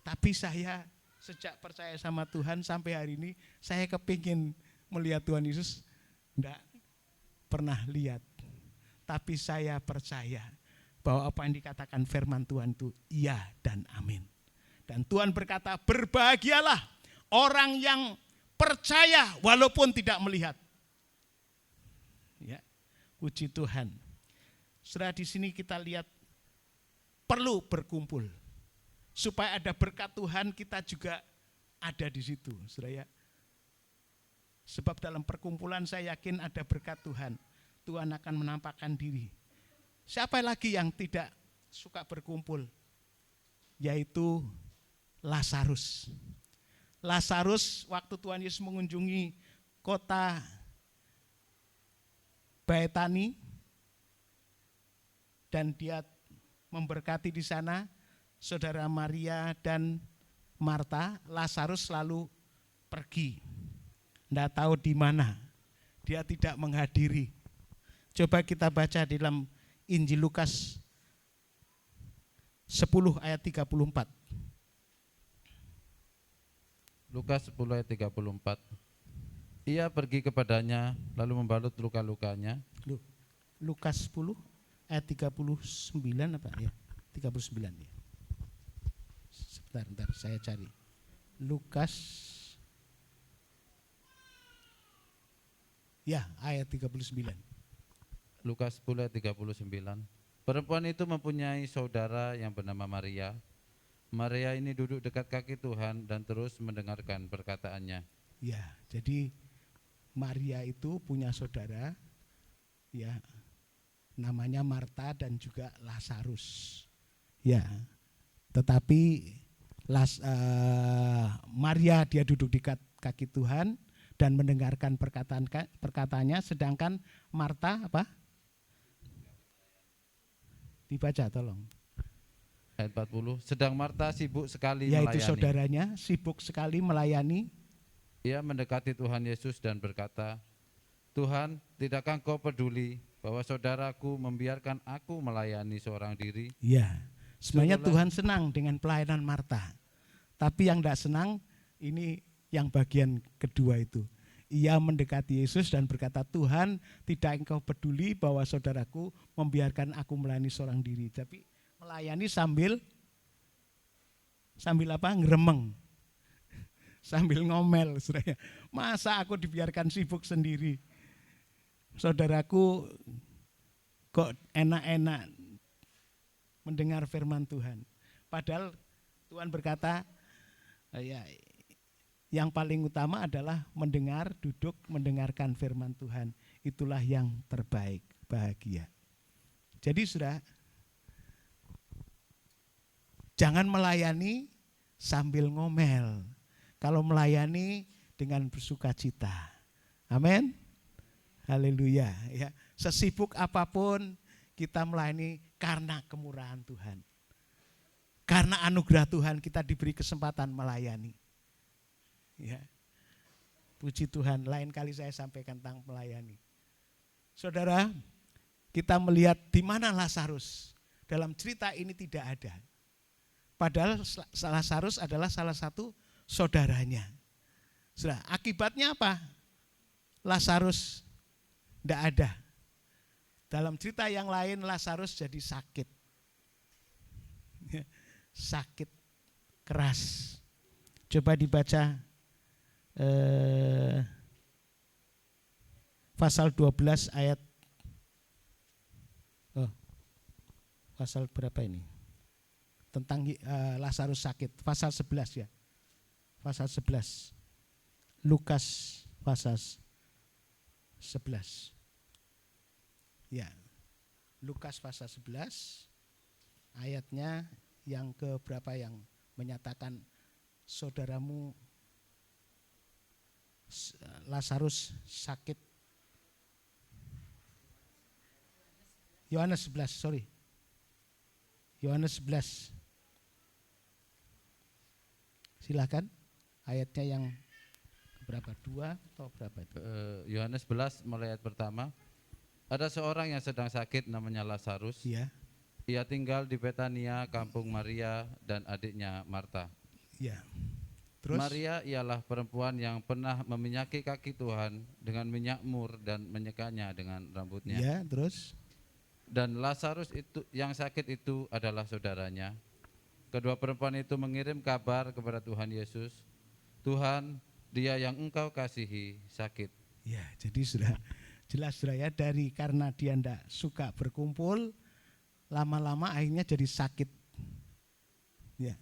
Tapi saya sejak percaya sama Tuhan sampai hari ini saya kepingin melihat Tuhan Yesus, enggak pernah lihat. Tapi saya percaya bahwa apa yang dikatakan firman Tuhan itu iya dan amin. Dan Tuhan berkata, berbahagialah orang yang percaya walaupun tidak melihat. Ya, puji Tuhan. Saudara, di sini kita lihat perlu berkumpul. Supaya ada berkat Tuhan, kita juga ada di situ, saudara ya. Sebab dalam perkumpulan saya yakin ada berkat Tuhan. Tuhan akan menampakkan diri. Siapa lagi yang tidak suka berkumpul? Yaitu Lazarus. Lazarus waktu Tuhan Yesus mengunjungi kota Betani dan dia memberkati di sana saudara Maria dan Marta, Lazarus lalu pergi. Tidak tahu di mana. Dia tidak menghadiri. Coba kita baca di dalam Injil Lukas 10 ayat 34. Lukas 10 ayat 34. Ia pergi kepadanya lalu membalut luka-lukanya. Lukas 10 ayat 39 apa ya? 39 ya. Sebentar saya cari. Lukas ya ayat 39. Lukas 10 ayat 39. Perempuan itu mempunyai saudara yang bernama Maria. Maria ini duduk dekat kaki Tuhan dan terus mendengarkan perkataannya. Ya, jadi Maria itu punya saudara ya, namanya Marta dan juga Lazarus. Ya. Tetapi Maria dia duduk di kaki Tuhan dan mendengarkan perkataannya, sedangkan Marta apa? Dibaca tolong. Ayat 40. Sedang Marta sibuk sekali Yaitu melayani. saudaranya sibuk sekali melayani. Ia mendekati Tuhan Yesus dan berkata, Tuhan, tidakkah Engkau peduli bahwa saudaraku membiarkan aku melayani seorang diri? Ya, sebenarnya Syukurlah. Tuhan senang dengan pelayanan Marta. Tapi yang tidak senang ini yang bagian kedua itu. Ia mendekati Yesus dan berkata, Tuhan, tidak Engkau peduli bahwa saudaraku membiarkan aku melayani seorang diri. Tapi melayani sambil apa? Ngeremeng. Sambil ngomel, saudara. Masa aku dibiarkan sibuk sendiri? Saudaraku kok enak-enak mendengar firman Tuhan. Padahal Tuhan berkata, ya, yang paling utama adalah mendengar, duduk, mendengarkan firman Tuhan. Itulah yang terbaik, bahagia. Jadi sudah, jangan melayani sambil ngomel. Kalau melayani dengan bersukacita. Amin. Haleluya. Ya, sesibuk apapun kita melayani karena kemurahan Tuhan. Karena anugerah Tuhan kita diberi kesempatan melayani. Ya. Puji Tuhan, lain kali saya sampaikan tentang melayani. Saudara, kita melihat di mana Lazarus. Dalam cerita ini tidak ada. Padahal Lazarus adalah salah satu saudaranya. Sudah, akibatnya apa? Lazarus tidak ada. Dalam cerita yang lain Lazarus jadi sakit. Sakit keras. Coba dibaca pasal 12 ayat pasal berapa ini? Tentang Lazarus sakit, pasal 11 ya. Pasal 11. Lukas pasal 11. Ya. Lukas pasal 11 ayatnya yang ke berapa yang menyatakan saudaramu Lazarus sakit. Yohanes 11, sorry. Yohanes 11. Silakan. Ayatnya yang berapa? 2 atau berapa itu? Yohanes 11 mulai ayat pertama. Ada seorang yang sedang sakit namanya Lazarus. Iya. Ia tinggal di Betania, kampung Maria dan adiknya Marta. Iya. Terus? Maria ialah perempuan yang pernah meminyaki kaki Tuhan dengan minyak mur dan menyekanya dengan rambutnya. Ya, terus? Dan Lazarus itu yang sakit itu adalah saudaranya. Kedua perempuan itu mengirim kabar kepada Tuhan Yesus, Tuhan, dia yang engkau kasihi sakit. Ya, jadi sudah jelas sudah ya, karena dia tidak suka berkumpul, lama-lama akhirnya jadi sakit. Ya,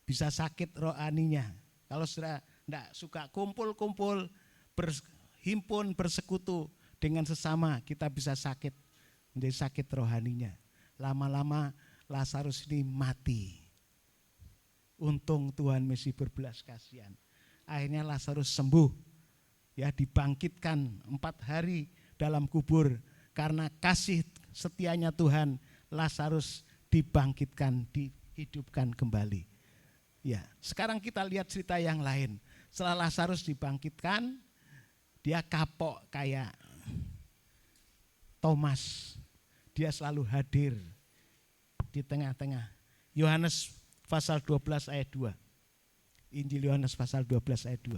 bisa sakit rohaninya. Kalau sudah tidak suka kumpul-kumpul, berhimpun, bersekutu dengan sesama, kita bisa sakit, menjadi sakit rohaninya. Lama-lama Lazarus ini mati. Untung Tuhan Mesias berbelas kasihan. Akhirnya Lazarus sembuh, ya dibangkitkan 4 hari dalam kubur. Karena kasih setianya Tuhan, Lazarus dibangkitkan, dihidupkan kembali. Ya, sekarang kita lihat cerita yang lain. Setelah Lazarus dibangkitkan, dia kapok kayak Thomas. Dia selalu hadir di tengah-tengah. Yohanes pasal 12 ayat 2. Injil Yohanes pasal 12 ayat 2.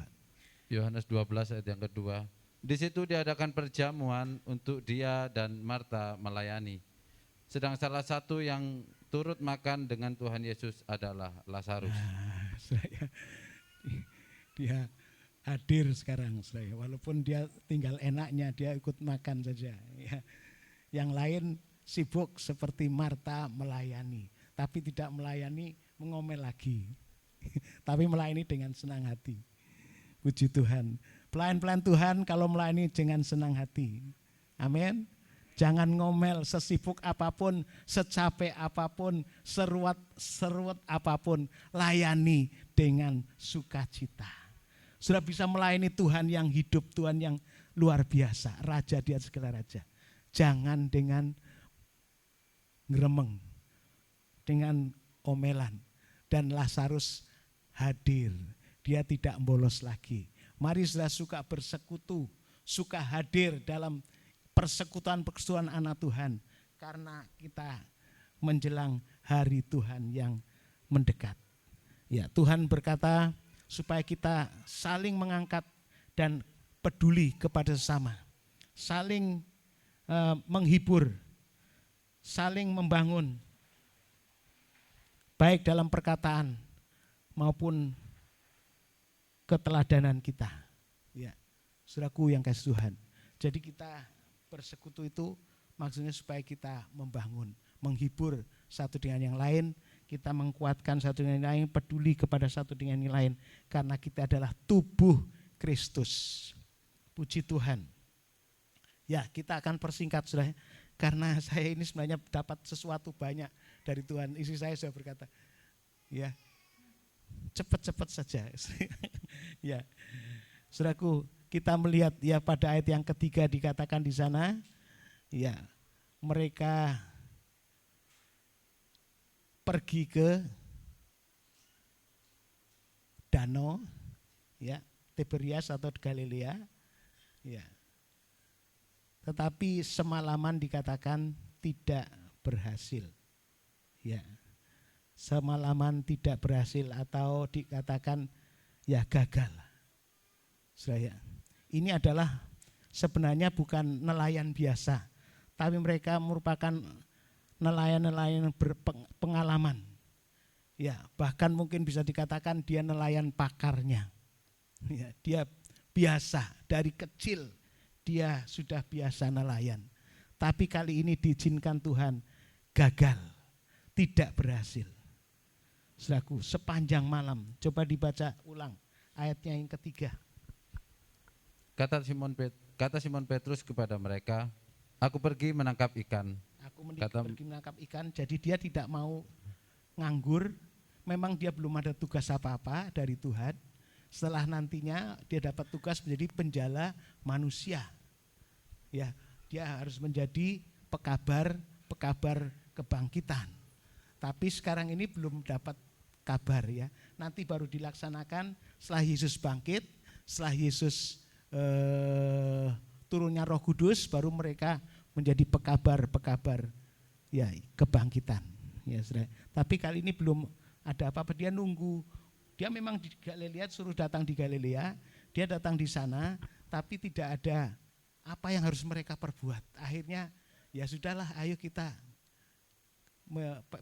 Yohanes 12 ayat yang kedua. Di situ diadakan perjamuan untuk dia dan Marta melayani. Sedang salah satu yang turut makan dengan Tuhan Yesus adalah Lazarus. Dia hadir sekarang, walaupun dia tinggal enaknya, dia ikut makan saja. Ya. Yang lain sibuk seperti Marta melayani, tapi tidak melayani mengomel lagi, tapi melayani dengan senang hati. Puji Tuhan. Pelayan-pelayan Tuhan kalau melayani dengan senang hati. Amin. Jangan ngomel, sesibuk apapun, secapek apapun, seruat apapun, layani dengan sukacita. Sudah bisa melayani Tuhan yang hidup, Tuhan yang luar biasa, Raja di atas segala raja. Jangan dengan ngeremeng, dengan omelan. Dan Lazarus hadir, dia tidak bolos lagi. Mari sudah suka bersekutu, suka hadir dalam persekutuan anak Tuhan, karena kita menjelang hari Tuhan yang mendekat. Ya, Tuhan berkata supaya kita saling mengangkat dan peduli kepada sesama, saling menghibur, saling membangun, baik dalam perkataan maupun keteladanan kita. Ya, saudaraku yang kasih Tuhan. Jadi kita bersekutu itu maksudnya supaya kita membangun, menghibur satu dengan yang lain, kita menguatkan satu dengan yang lain, peduli kepada satu dengan yang lain, karena kita adalah tubuh Kristus. Puji Tuhan. Ya, kita akan persingkat sudah, karena saya ini sebenarnya dapat sesuatu banyak dari Tuhan. Istri saya sudah berkata, ya cepat-cepat saja. Ya, saudaraku, kita melihat ya pada ayat yang ketiga dikatakan di sana, ya mereka pergi ke danau, ya Tiberias atau Galilea, ya. Tetapi semalaman dikatakan tidak berhasil, ya. Semalaman tidak berhasil atau dikatakan ya gagal. Saya. Ini adalah sebenarnya bukan nelayan biasa, tapi mereka merupakan nelayan-nelayan berpengalaman. Ya, bahkan mungkin bisa dikatakan dia nelayan pakarnya. Ya, dia biasa dari kecil dia sudah biasa nelayan. Tapi kali ini diizinkan Tuhan gagal, tidak berhasil. Saudaraku, sepanjang malam, coba dibaca ulang ayatnya yang ketiga. Kata Simon Petrus kepada mereka, aku pergi menangkap ikan. Pergi menangkap ikan, jadi dia tidak mau nganggur. Memang dia belum ada tugas apa-apa dari Tuhan. Setelah nantinya dia dapat tugas menjadi penjala manusia. Ya, dia harus menjadi pekabar kebangkitan. Tapi sekarang ini belum dapat kabar ya. Nanti baru dilaksanakan setelah Yesus bangkit, setelah Yesus turunnya Roh Kudus, baru mereka menjadi pekabar ya kebangkitan. Ya, saudara. Tapi kali ini belum ada apa-apa, dia nunggu Dia memang di Galilea, suruh datang di Galilea, dia datang di sana, tapi tidak ada apa yang harus mereka perbuat. Akhirnya ya sudahlah, ayo kita,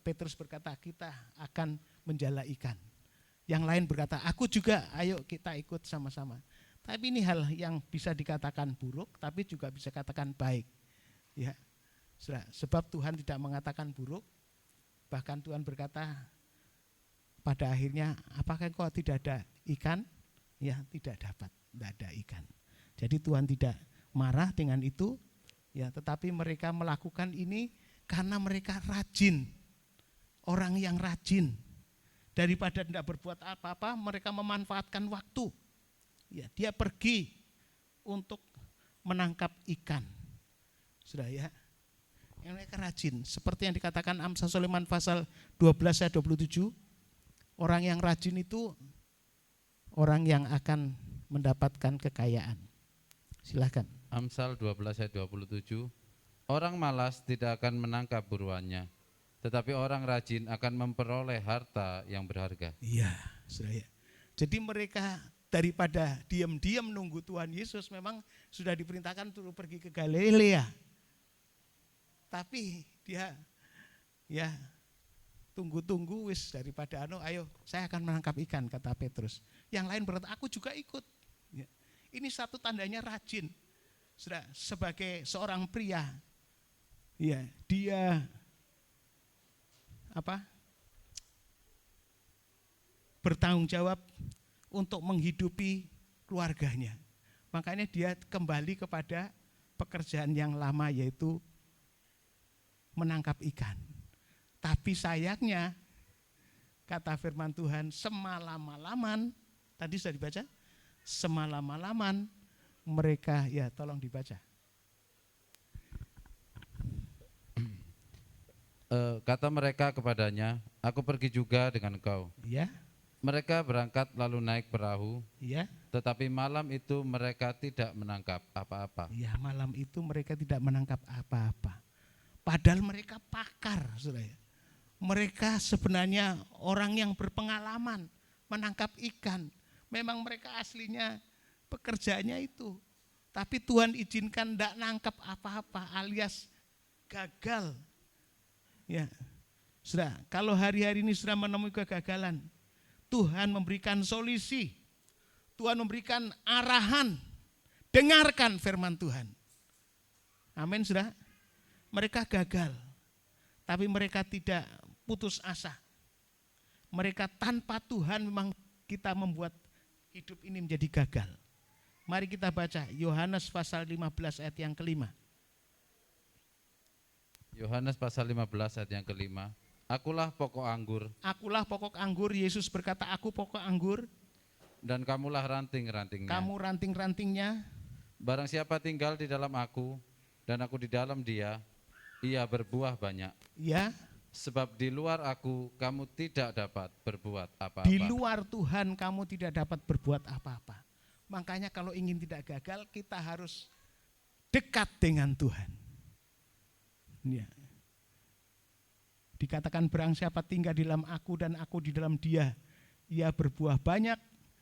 Petrus berkata kita akan menjala ikan. Yang lain berkata aku juga, ayo kita ikut sama-sama. Tapi ini hal yang bisa dikatakan buruk, tapi juga bisa katakan baik. Ya, sebab Tuhan tidak mengatakan buruk, bahkan Tuhan berkata pada akhirnya, apakah kau tidak ada ikan? Ya, tidak ada ikan. Jadi Tuhan tidak marah dengan itu, ya, tetapi mereka melakukan ini karena mereka rajin. Orang yang rajin, daripada tidak berbuat apa-apa, mereka memanfaatkan waktu. Ya, dia pergi untuk menangkap ikan. Sudah ya. Yang mereka rajin, seperti yang dikatakan Amsal Sulaiman pasal 12 ayat 27. Orang yang rajin itu orang yang akan mendapatkan kekayaan. Silakan. Amsal 12 ayat 27. Orang malas tidak akan menangkap buruannya, tetapi orang rajin akan memperoleh harta yang berharga. Iya, sudah ya. Jadi mereka daripada diam-diam nunggu Tuhan Yesus, memang sudah diperintahkan untuk pergi ke Galilea. Tapi dia ya tunggu-tunggu, wis daripada ayo saya akan menangkap ikan, kata Petrus. Yang lain berkata aku juga ikut. Ya. Ini satu tandanya rajin. Sudah, sebagai seorang pria, ya dia bertanggung jawab untuk menghidupi keluarganya. Makanya dia kembali kepada pekerjaan yang lama, yaitu menangkap ikan. Tapi sayangnya, kata firman Tuhan, semalam-malaman, tadi sudah dibaca, semalam-malaman mereka, ya tolong dibaca. Kata mereka kepadanya, aku pergi juga dengan engkau. Ya. Mereka berangkat lalu naik perahu, Ya. tetapi malam itu mereka tidak menangkap apa-apa. Ya, malam itu mereka tidak menangkap apa-apa. Padahal mereka pakar, saudara. Mereka sebenarnya orang yang berpengalaman menangkap ikan. Memang mereka aslinya pekerjaannya itu. Tapi Tuhan izinkan tidak nangkap apa-apa, alias gagal. Ya, saudara, kalau hari-hari ini sudah menemui kegagalan, Tuhan memberikan solusi. Tuhan memberikan arahan. Dengarkan firman Tuhan. Amin, saudara. Mereka gagal, tapi mereka tidak putus asa. Mereka tanpa Tuhan memang kita membuat hidup ini menjadi gagal. Mari kita baca Yohanes pasal 15 ayat yang kelima. Yohanes pasal 15 ayat yang kelima. Akulah pokok anggur. Akulah pokok anggur, Yesus berkata aku pokok anggur. Dan kamulah ranting-rantingnya. Kamu ranting-rantingnya. Barang siapa tinggal di dalam aku dan aku di dalam dia, ia berbuah banyak. Ya. Sebab di luar aku kamu tidak dapat berbuat apa-apa. Di luar Tuhan kamu tidak dapat berbuat apa-apa. Makanya kalau ingin tidak gagal, kita harus dekat dengan Tuhan. Ya. Dikatakan barang siapa tinggal di dalam aku dan aku di dalam dia, ia berbuah banyak,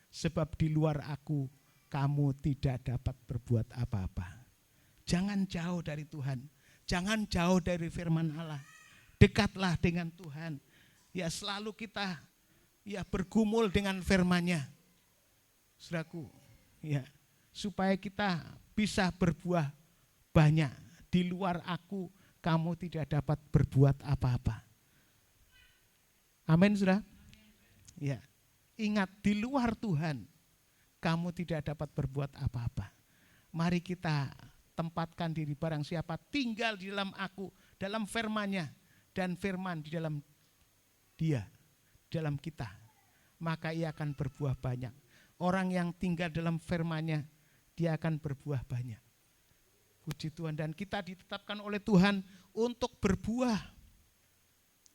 sebab di luar aku kamu tidak dapat berbuat apa-apa. Jangan jauh dari Tuhan, jangan jauh dari firman Allah. Dekatlah dengan Tuhan. Ya, selalu kita ya bergumul dengan firman-Nya. Saudaraku, ya, supaya kita bisa berbuah banyak. Di luar aku kamu tidak dapat berbuat apa-apa. Amin, saudara. Ya, ingat, di luar Tuhan kamu tidak dapat berbuat apa-apa. Mari kita tempatkan diri, barang siapa tinggal di dalam aku, dalam firman-Nya, dan firman di dalam dia, dalam kita, maka ia akan berbuah banyak. Orang yang tinggal dalam firman-Nya, dia akan berbuah banyak. Puji Tuhan, dan kita ditetapkan oleh Tuhan untuk berbuah.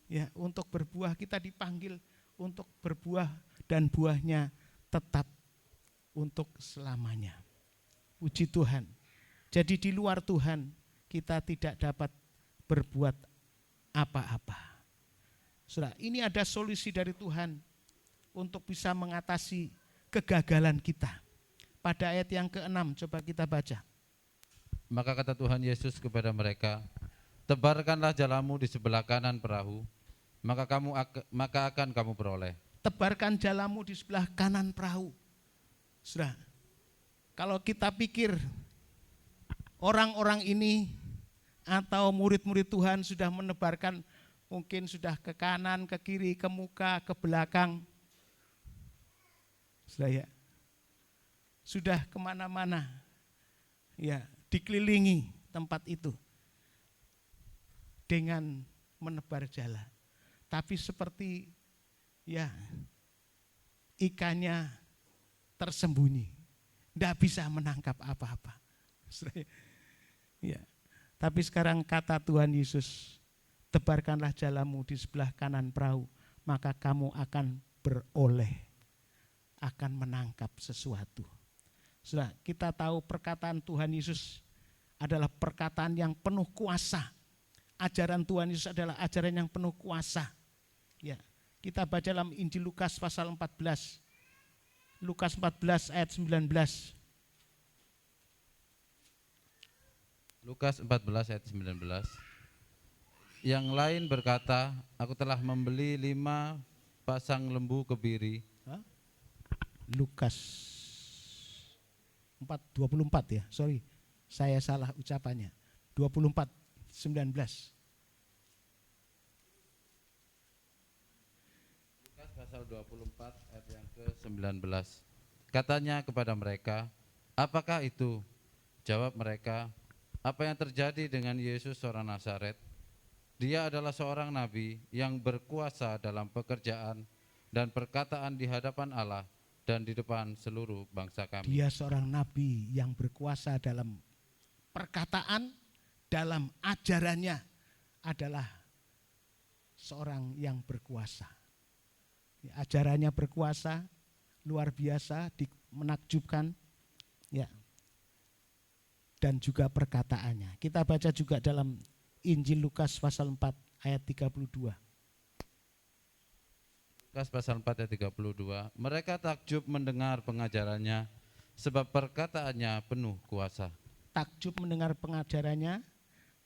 Ya, untuk berbuah, kita dipanggil untuk berbuah dan buahnya tetap untuk selamanya. Puji Tuhan. Jadi di luar Tuhan kita tidak dapat berbuat apa-apa. Saudara, ini ada solusi dari Tuhan untuk bisa mengatasi kegagalan kita. Pada ayat yang ke-6 coba kita baca. Maka kata Tuhan Yesus kepada mereka, tebarkanlah jalamu di sebelah kanan perahu, maka akan kamu peroleh. Tebarkan jalamu di sebelah kanan perahu. Sudah, kalau kita pikir orang-orang ini atau murid-murid Tuhan sudah menebarkan, mungkin sudah ke kanan, ke kiri, ke muka, ke belakang. Sudah ya, sudah kemana-mana, ya dikelilingi tempat itu dengan menebar jala. Tapi seperti ya ikannya tersembunyi, tidak bisa menangkap apa-apa. Ya. Tapi sekarang kata Tuhan Yesus, tebarkanlah jalamu di sebelah kanan perahu, maka kamu akan beroleh, akan menangkap sesuatu. Sudah, kita tahu perkataan Tuhan Yesus adalah perkataan yang penuh kuasa. Ajaran Tuhan Yesus adalah ajaran yang penuh kuasa. Ya, kita baca dalam Injil Lukas pasal 14. Lukas 14 ayat 19. Lukas 14 ayat 19. Yang lain berkata, aku telah membeli 5 pasang lembu kebiri. Lukas 4:24 ya, sorry, saya salah ucapannya. 24:19. Lukas pasal 24 ayat yang ke-19. Katanya kepada mereka, apakah itu? Jawab mereka, apa yang terjadi dengan Yesus orang Nazaret? Dia adalah seorang nabi yang berkuasa dalam pekerjaan dan perkataan di hadapan Allah dan di depan seluruh bangsa kami. Dia seorang nabi yang berkuasa dalam perkataan, dalam ajarannya adalah seorang yang berkuasa. Ajarannya berkuasa, luar biasa, menakjubkan, ya. Dan juga perkataannya. Kita baca juga dalam Injil Lukas pasal 4 ayat 32. Lukas pasal 4 ayat 32. Mereka takjub mendengar pengajarannya sebab perkataannya penuh kuasa. Takjub mendengar pengajarannya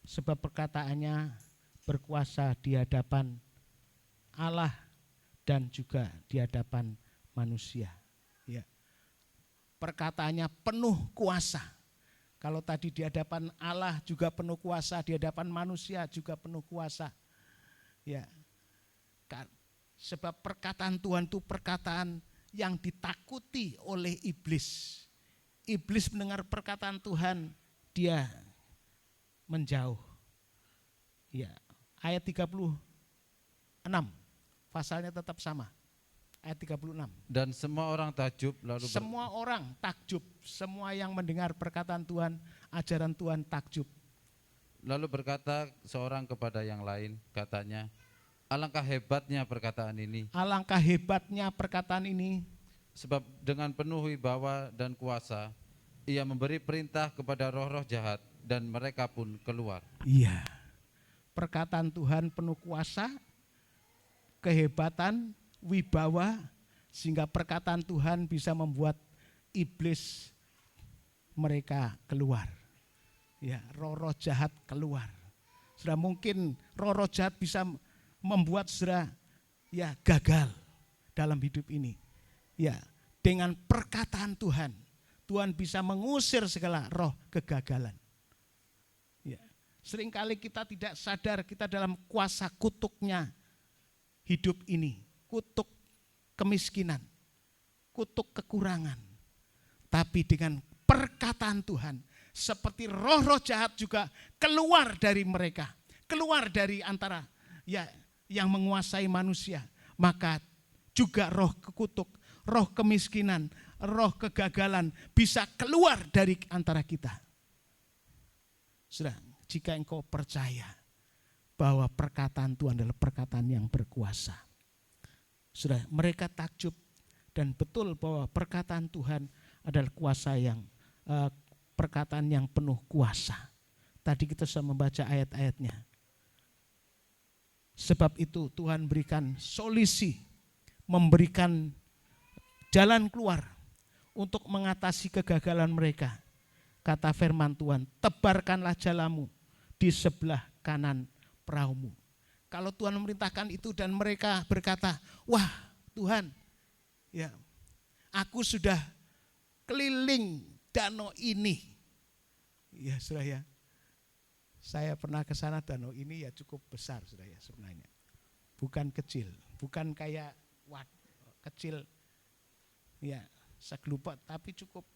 sebab perkataannya berkuasa di hadapan Allah dan juga di hadapan manusia. Ya. Perkataannya penuh kuasa. Kalau tadi di hadapan Allah juga penuh kuasa, di hadapan manusia juga penuh kuasa. Ya. Sebab perkataan Tuhan itu perkataan yang ditakuti oleh iblis. Iblis mendengar perkataan Tuhan, dia menjauh. Ya, ayat 36, pasalnya tetap sama. Ayat 36. Dan semua orang takjub semua orang takjub, semua yang mendengar perkataan Tuhan, ajaran Tuhan takjub. Lalu berkata seorang kepada yang lain, katanya, alangkah hebatnya perkataan ini. Alangkah hebatnya perkataan ini. Sebab dengan penuh wibawa dan kuasa, ia memberi perintah kepada roh-roh jahat dan mereka pun keluar. Iya, perkataan Tuhan penuh kuasa, kehebatan, wibawa, sehingga perkataan Tuhan bisa membuat iblis mereka keluar. Ya, roh-roh jahat keluar. Sudah mungkin roh-roh jahat bisa membuat saudara ya gagal dalam hidup ini. Ya, dengan perkataan Tuhan, Tuhan bisa mengusir segala roh kegagalan. Ya, seringkali kita tidak sadar kita dalam kuasa kutuknya hidup ini, kutuk kemiskinan, kutuk kekurangan. Tapi dengan perkataan Tuhan, seperti roh-roh jahat juga keluar dari mereka, keluar dari antara ya yang menguasai manusia, maka juga roh kekutuk, roh kemiskinan, roh kegagalan bisa keluar dari antara kita. Sudah, jika engkau percaya bahwa perkataan Tuhan adalah perkataan yang berkuasa. Sudah, mereka takjub dan betul bahwa perkataan Tuhan adalah kuasa yang perkataan yang penuh kuasa. Tadi kita sudah membaca ayat-ayatnya. Sebab itu Tuhan berikan solusi, memberikan jalan keluar untuk mengatasi kegagalan mereka. Kata firman Tuhan, tebarkanlah jalamu di sebelah kanan perahumu. Kalau Tuhan memerintahkan itu dan mereka berkata, wah Tuhan, ya aku sudah keliling danau ini. Ya saudara ya, saya pernah ke sana, danau ini ya cukup besar saudara ya sebenarnya. Bukan kecil, bukan kayak kecil ya segelupat, tapi cukup.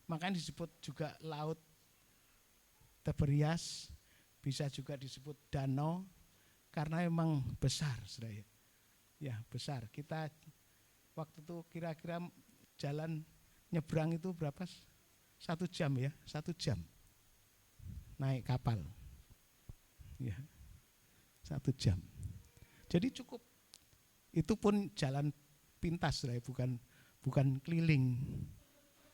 Makanya disebut juga laut Tiberias, bisa juga disebut danau, karena memang besar saudara ya. Ya besar, kita waktu itu kira-kira jalan nyebrang itu berapa? 1 jam ya, 1 jam naik kapal ya, 1 jam. Jadi cukup, itu pun jalan pintas saudara, bukan keliling,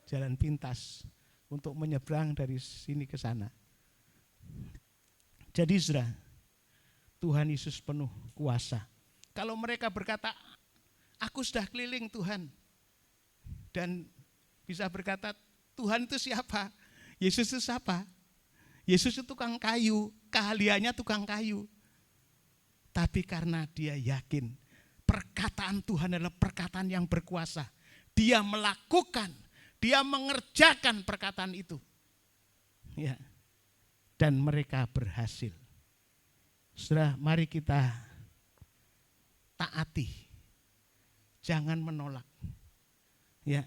jalan pintas untuk menyeberang dari sini ke sana. Jadi saudara, Tuhan Yesus penuh kuasa. Kalau mereka berkata, aku sudah keliling Tuhan, dan bisa berkata, Tuhan itu siapa? Yesus itu siapa? Yesus itu tukang kayu, keahliannya tukang kayu. Tapi karena dia yakin perkataan Tuhan adalah perkataan yang berkuasa, dia melakukan, dia mengerjakan perkataan itu. Ya. Dan mereka berhasil. Saudara, mari kita taati. Jangan menolak. Ya.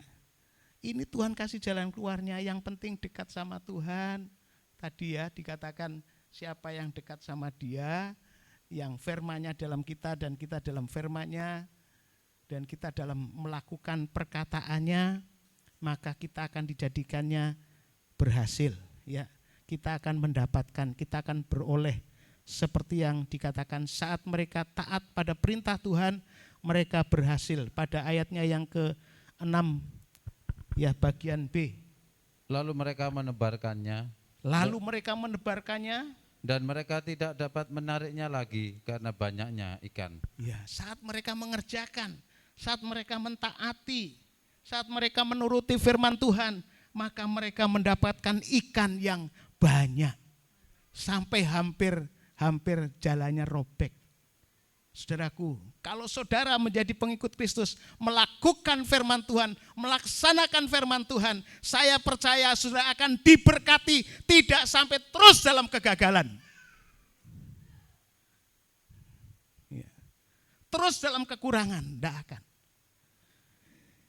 Ini Tuhan kasih jalan keluarnya, yang penting dekat sama Tuhan. Tadi ya dikatakan siapa yang dekat sama Dia, yang firman-Nya dalam kita dan kita dalam firman-Nya, dan kita dalam melakukan perkataannya, maka kita akan dijadikannya berhasil. Ya, kita akan mendapatkan, kita akan beroleh seperti yang dikatakan saat mereka taat pada perintah Tuhan, mereka berhasil. Pada ayatnya yang ke-6 ya bagian B. Lalu mereka menebarkannya. Dan mereka tidak dapat menariknya lagi karena banyaknya ikan. Ya, saat mereka mengerjakan, saat mereka mentaati, saat mereka menuruti firman Tuhan, maka mereka mendapatkan ikan yang banyak. Sampai hampir jalannya robek. Saudaraku, kalau saudara menjadi pengikut Kristus, melakukan firman Tuhan, melaksanakan firman Tuhan, saya percaya saudara akan diberkati, tidak sampai terus dalam kegagalan. Ya. Terus dalam kekurangan, tidak akan.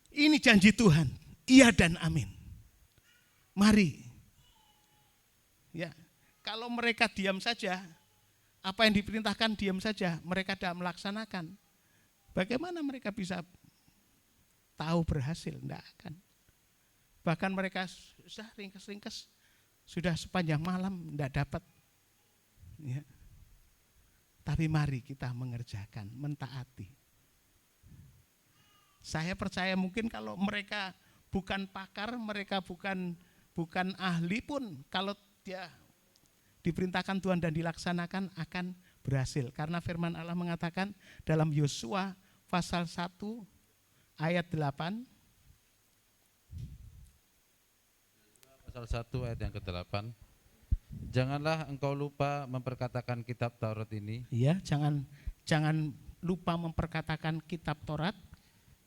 Ini janji Tuhan, iya dan amin. Mari. Ya, kalau mereka diam saja, apa yang diperintahkan diam saja, mereka tidak melaksanakan. Bagaimana mereka bisa tahu berhasil? Tidak akan. Bahkan mereka sudah ringkes-ringkes, sudah sepanjang malam tidak dapat. Ya. Tapi mari kita mengerjakan, mentaati. Saya percaya mungkin kalau mereka bukan pakar, mereka bukan ahli pun, kalau dia diperintahkan Tuhan dan dilaksanakan akan berhasil. Karena firman Allah mengatakan dalam Yosua pasal 1 ayat 8. Pasal 1 ayat yang ke-8. Janganlah engkau lupa memperkatakan kitab Taurat ini. Iya, jangan lupa memperkatakan kitab Taurat.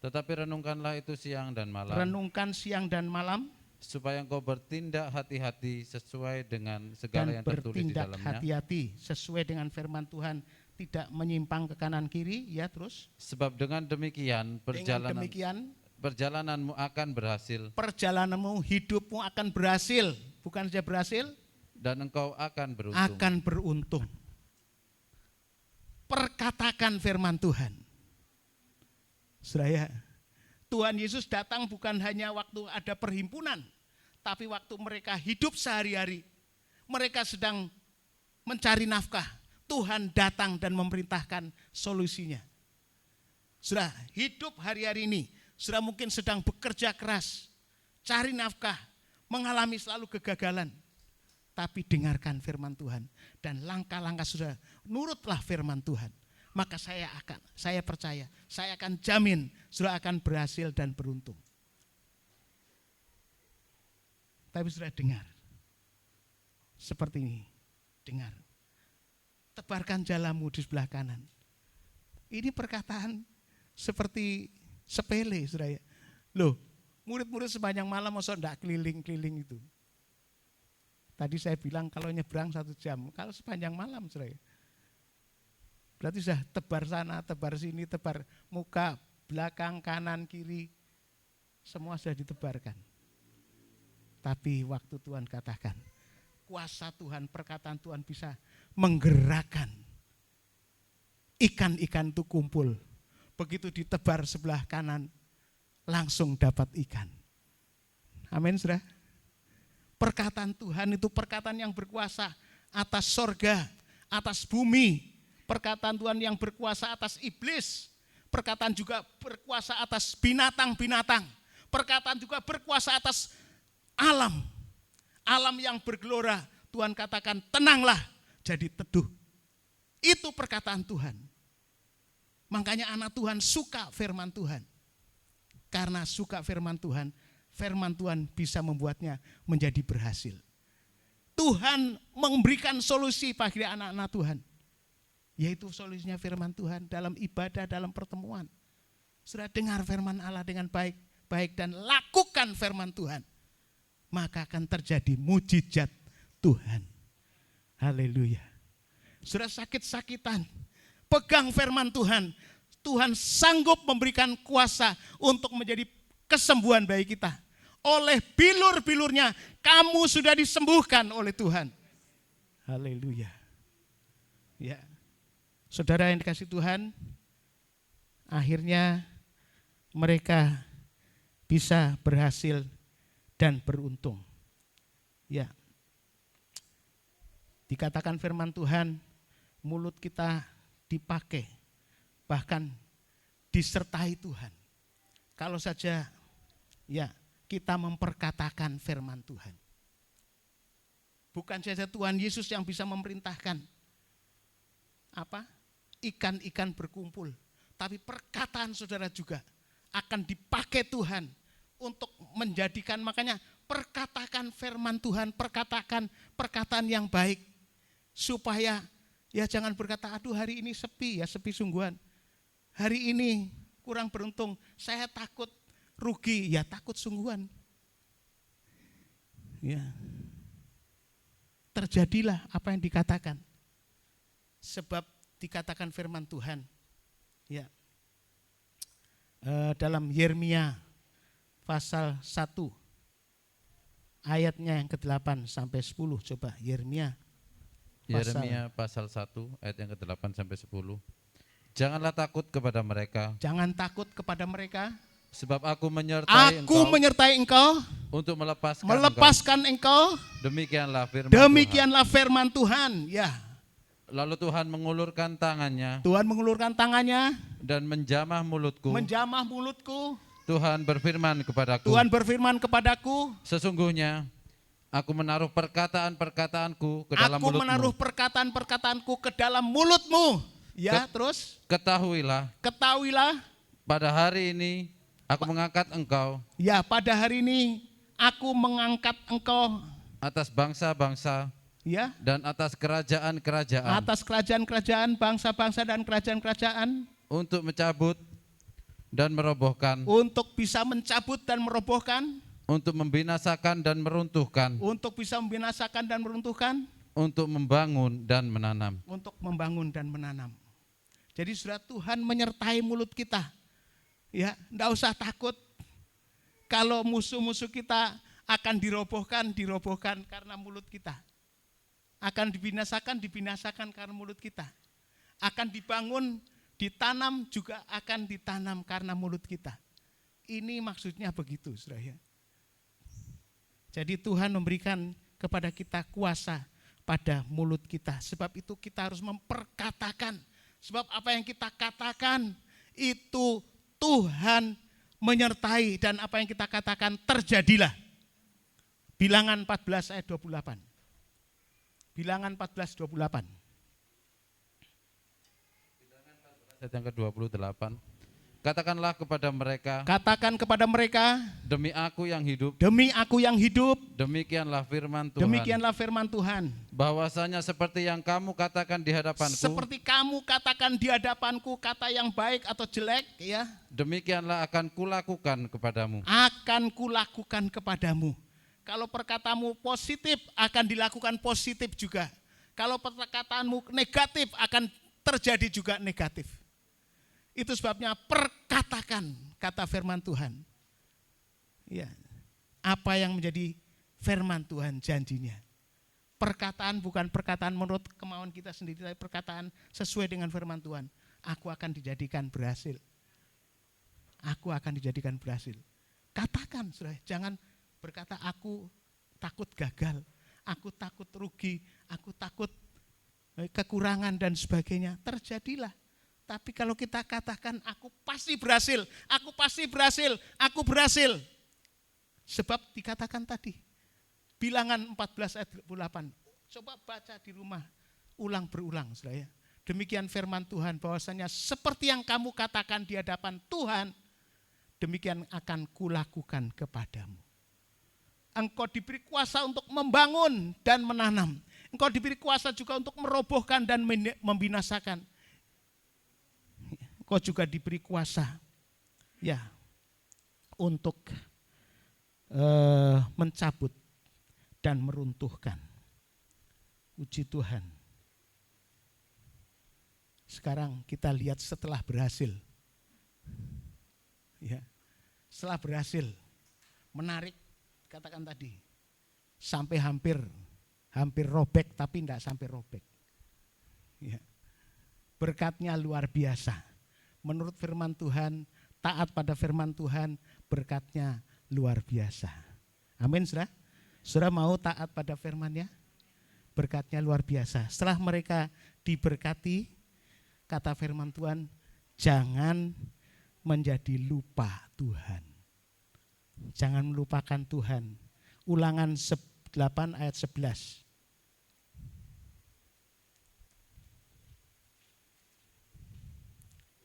Tetapi renungkanlah itu siang dan malam. Renungkan siang dan malam. Supaya engkau bertindak hati-hati sesuai dengan segala yang tertulis di dalamnya. Dan bertindak hati-hati sesuai dengan firman Tuhan, tidak menyimpang ke kanan kiri, ya terus. Sebab dengan demikian perjalananmu akan berhasil. Perjalananmu, hidupmu akan berhasil, bukan saja berhasil. Dan engkau akan beruntung. Akan beruntung. Perkatakan firman Tuhan. Saudara, Tuhan Yesus datang bukan hanya waktu ada perhimpunan, tapi waktu mereka hidup sehari-hari, mereka sedang mencari nafkah. Tuhan datang dan memerintahkan solusinya. Sudah hidup hari-hari ini, sudah mungkin sedang bekerja keras, cari nafkah, mengalami selalu kegagalan. Tapi dengarkan firman Tuhan dan langkah-langkah sudah nurutlah firman Tuhan. maka saya percaya, saya akan jamin saudara akan berhasil dan beruntung. Tapi saudara dengar, seperti ini, dengar. Tebarkan jalamu di sebelah kanan. Ini perkataan seperti sepele, saudara. Loh, murid-murid sepanjang malam masa enggak keliling-keliling itu. Tadi saya bilang kalau nyebrang 1 jam, kalau sepanjang malam, saudara. Berarti sudah tebar sana, tebar sini, tebar muka, belakang, kanan, kiri, semua sudah ditebarkan. Tapi waktu Tuhan katakan, kuasa Tuhan, perkataan Tuhan bisa menggerakkan ikan-ikan itu kumpul. Begitu ditebar sebelah kanan, langsung dapat ikan. Amin, saudara. Perkataan Tuhan itu perkataan yang berkuasa atas sorga, atas bumi. Perkataan Tuhan yang berkuasa atas iblis. Perkataan juga berkuasa atas binatang-binatang. Perkataan juga berkuasa atas alam. Alam yang bergelora. Tuhan katakan tenanglah, jadi teduh. Itu perkataan Tuhan. Makanya anak Tuhan suka firman Tuhan. Karena suka firman Tuhan bisa membuatnya menjadi berhasil. Tuhan memberikan solusi bagi anak-anak Tuhan. Yaitu solusinya firman Tuhan dalam ibadah, dalam pertemuan. Sudah dengar firman Allah dengan baik dan lakukan firman Tuhan. Maka akan terjadi mujizat Tuhan. Haleluya. Sudah sakit-sakitan, pegang firman Tuhan. Tuhan sanggup memberikan kuasa untuk menjadi kesembuhan bagi kita. Oleh bilur-bilurnya kamu sudah disembuhkan oleh Tuhan. Haleluya. Ya. Saudara yang dikasih Tuhan, akhirnya mereka bisa berhasil dan beruntung. Ya. Dikatakan firman Tuhan, mulut kita dipakai, bahkan disertai Tuhan. Kalau saja ya kita memperkatakan firman Tuhan. Bukan saja Tuhan Yesus yang bisa memerintahkan ikan-ikan berkumpul, tapi perkataan saudara juga akan dipakai Tuhan untuk menjadikan, makanya perkatakan firman Tuhan, perkatakan perkataan yang baik, supaya ya jangan berkata, aduh hari ini sepi, ya sepi sungguhan. Hari ini kurang beruntung, saya takut rugi, ya takut sungguhan. Ya. Terjadilah apa yang dikatakan. Sebab dikatakan firman Tuhan, ya, dalam Yeremia pasal 1 ayatnya yang ke-8 sampai 10, coba Yeremia pasal 1 ayat yang ke-8 sampai 10. Janganlah takut kepada mereka. Jangan takut kepada mereka. Sebab aku menyertai engkau untuk melepaskan engkau. Demikianlah firman Tuhan. Ya. Lalu Tuhan mengulurkan tangannya. Dan menjamah mulutku. Tuhan berfirman kepadaku. Sesungguhnya aku menaruh perkataan-perkataanku ke dalam mulutmu. Ya, terus. Ketahuilah. Pada hari ini aku mengangkat engkau. Ya, pada hari ini aku mengangkat engkau atas bangsa-bangsa. Ya. Dan atas kerajaan-kerajaan. Bangsa-bangsa dan kerajaan-kerajaan. Untuk mencabut dan merobohkan. Untuk bisa mencabut dan merobohkan. Untuk membinasakan dan meruntuhkan. Untuk membangun dan menanam. Jadi saudara, Tuhan menyertai mulut kita. Ya, enggak usah takut kalau musuh-musuh kita akan dirobohkan karena mulut kita. Akan dibinasakan karena mulut kita. Akan dibangun, ditanam juga akan ditanam karena mulut kita. Ini maksudnya begitu, saudara. Jadi Tuhan memberikan kepada kita kuasa pada mulut kita. Sebab itu kita harus memperkatakan. Sebab apa yang kita katakan itu Tuhan menyertai, dan apa yang kita katakan terjadilah. Bilangan 14 ayat 28. Bilangan 14:28. Bilangan ayat yang ke-28. Katakanlah kepada mereka, Katakan kepada mereka, demi aku yang hidup, demi aku yang hidup, demikianlah firman Tuhan, demikianlah firman Tuhan. bahwasanya seperti yang kamu katakan di hadapanku, Seperti kamu katakan di hadapanku kata yang baik atau jelek, ya, demikianlah akan kulakukan kepadamu. akan kulakukan kepadamu. Kalau perkataanmu positif akan dilakukan positif juga. Kalau perkataanmu negatif akan terjadi juga negatif. Itu sebabnya perkatakan kata firman Tuhan. Ya. Apa yang menjadi firman Tuhan janjinya. Perkataan bukan perkataan menurut kemauan kita sendiri, tapi perkataan sesuai dengan firman Tuhan. Aku akan dijadikan berhasil. Aku akan dijadikan berhasil. Katakan, saudara, jangan berkata aku takut gagal, aku takut rugi, aku takut kekurangan dan sebagainya. Terjadilah. Tapi kalau kita katakan aku pasti berhasil, aku pasti berhasil, aku berhasil. Sebab dikatakan tadi, Bilangan 14 ayat 28. Coba baca di rumah, ulang berulang, saudara ya. Demikian firman Tuhan, bahwasanya seperti yang kamu katakan di hadapan Tuhan, demikian akan kulakukan kepadamu. Engkau diberi kuasa untuk membangun dan menanam. Engkau diberi kuasa juga untuk merobohkan dan membinasakan. Engkau juga diberi kuasa ya untuk mencabut dan meruntuhkan. Puji Tuhan. Sekarang kita lihat setelah berhasil. Ya. Setelah berhasil menarik, katakan tadi, sampai hampir robek, tapi tidak sampai robek. Ya. Berkatnya luar biasa. Menurut firman Tuhan, taat pada firman Tuhan, berkatnya luar biasa. Amin, saudara. Saudara mau taat pada firman-Nya? Berkatnya luar biasa. Setelah mereka diberkati, kata firman Tuhan, jangan menjadi lupa Tuhan. Jangan melupakan Tuhan. Ulangan 8 ayat 11.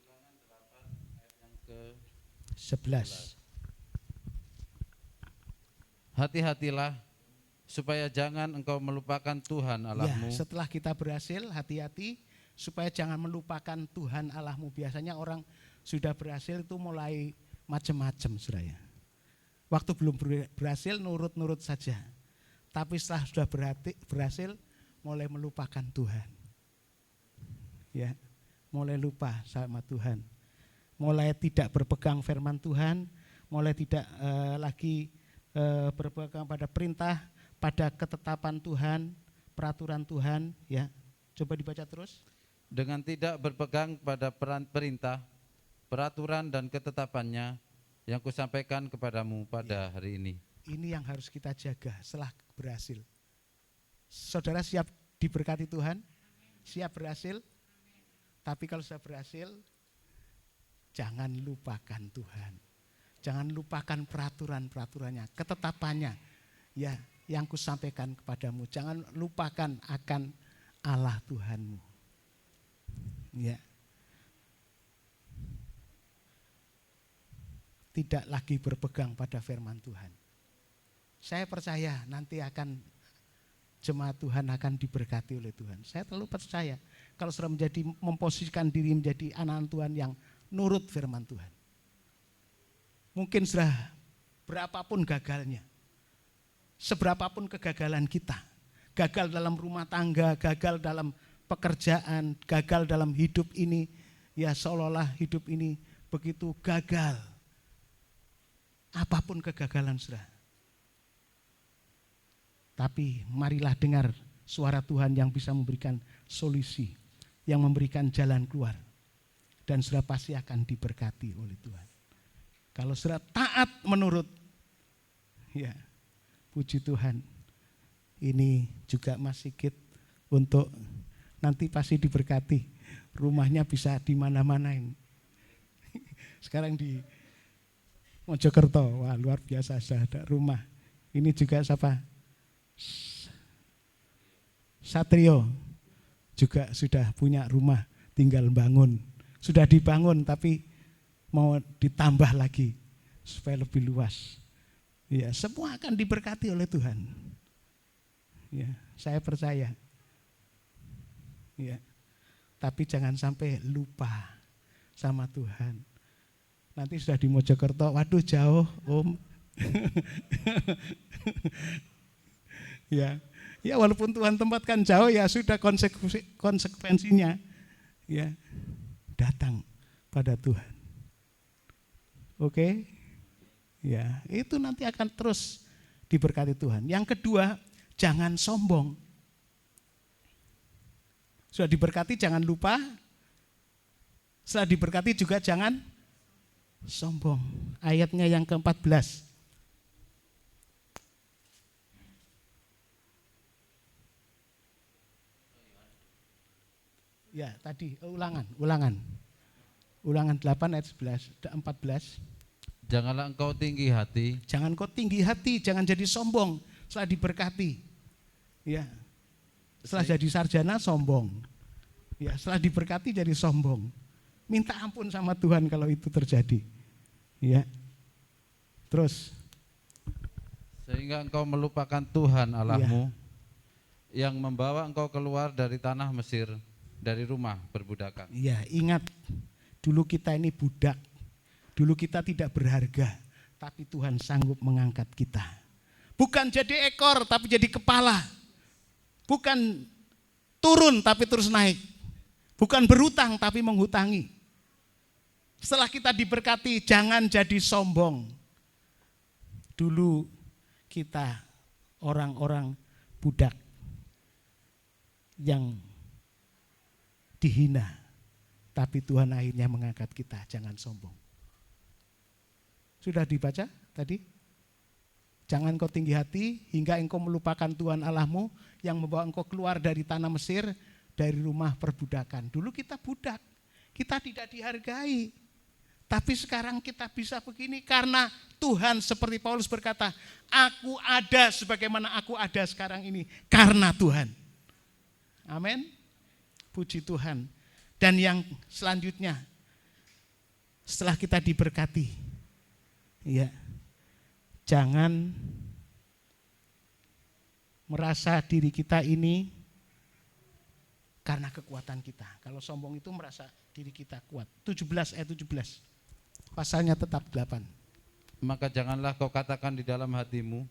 Ulangan 8 ayat yang ke-11. Hati-hatilah supaya jangan engkau melupakan Tuhan Allahmu. Ya, setelah kita berhasil, hati-hati supaya jangan melupakan Tuhan Allahmu. Biasanya orang sudah berhasil itu mulai macam-macam, saudara ya. Waktu belum berhasil nurut-nurut saja. Tapi setelah sudah berhasil mulai melupakan Tuhan. Ya, mulai lupa sama Tuhan. Mulai tidak berpegang firman Tuhan, mulai tidak lagi berpegang pada perintah, pada ketetapan Tuhan, peraturan Tuhan, ya. Coba dibaca terus. Dengan tidak berpegang pada perintah, peraturan dan ketetapannya yang kusampaikan kepadamu pada hari ini. Ini yang harus kita jaga setelah berhasil. Saudara siap diberkati Tuhan? Siap berhasil? Tapi kalau sudah berhasil, jangan lupakan Tuhan. Jangan lupakan peraturan-peraturannya, ketetapannya. Ya, yang kusampaikan kepadamu. Jangan lupakan akan Allah Tuhanmu. Ya. Tidak lagi berpegang pada firman Tuhan. Saya percaya nanti akan jemaat Tuhan akan diberkati oleh Tuhan. Saya terlalu percaya kalau sudah memposisikan diri menjadi anak Tuhan yang nurut firman Tuhan. Mungkin sudah berapapun gagalnya, seberapapun kegagalan kita, gagal dalam rumah tangga, gagal dalam pekerjaan, gagal dalam hidup ini, ya seolah-olah hidup ini begitu gagal. Apapun kegagalan sudah. Tapi marilah dengar suara Tuhan yang bisa memberikan solusi, yang memberikan jalan keluar. Dan sudah pasti akan diberkati oleh Tuhan. Kalau sudah taat menurut, ya puji Tuhan. Ini juga Mas Sigit untuk nanti pasti diberkati. Rumahnya bisa di mana-manain. Sekarang di Mojokerto, wah luar biasa sudah ada rumah. Ini juga siapa? Satrio juga sudah punya rumah, tinggal bangun. Sudah dibangun tapi mau ditambah lagi supaya lebih luas. Ya, semua akan diberkati oleh Tuhan. Ya, saya percaya. Ya. Tapi jangan sampai lupa sama Tuhan. Nanti sudah di Mojokerto, waduh jauh, Om. Ya. Ya walaupun Tuhan tempatkan jauh ya sudah konsekuensinya. Ya. Datang pada Tuhan. Oke? Ya, itu nanti akan terus diberkati Tuhan. Yang kedua, jangan sombong. Sudah diberkati jangan lupa. Setelah diberkati juga jangan sombong. Ayatnya yang ke-14. Ya, tadi ulangan. Ulangan 8 ayat 14. Janganlah engkau tinggi hati. Jangan kau tinggi hati, jangan jadi sombong setelah diberkati. Ya. Setelah jadi sarjana sombong. Ya, setelah diberkati jadi sombong. Minta ampun sama Tuhan kalau itu terjadi. Ya. Terus Sehingga engkau melupakan Tuhan Allahmu yang membawa engkau keluar dari tanah Mesir, dari rumah perbudakan. ya, ingat dulu kita ini budak. Dulu kita tidak berharga, tapi Tuhan sanggup mengangkat kita. Bukan jadi ekor, tapi jadi kepala. Bukan turun, tapi terus naik. Bukan berhutang, tapi menghutangi. Setelah kita diberkati, jangan jadi sombong. Dulu kita orang-orang budak yang dihina, tapi Tuhan akhirnya mengangkat kita, jangan sombong. Sudah dibaca tadi? Jangan kau tinggi hati hingga engkau melupakan Tuhan Allahmu yang membawa engkau keluar dari tanah Mesir, dari rumah perbudakan. Dulu kita budak, kita tidak dihargai. Tapi sekarang kita bisa begini karena Tuhan, seperti Paulus berkata, aku ada sebagaimana aku ada sekarang ini karena Tuhan. Amin. Puji Tuhan. Dan yang selanjutnya, setelah kita diberkati, ya, jangan merasa diri kita ini karena kekuatan kita. Kalau sombong itu merasa diri kita kuat. 17 ayat 17. Pasalnya tetap 8. Maka janganlah kau katakan di dalam hatimu,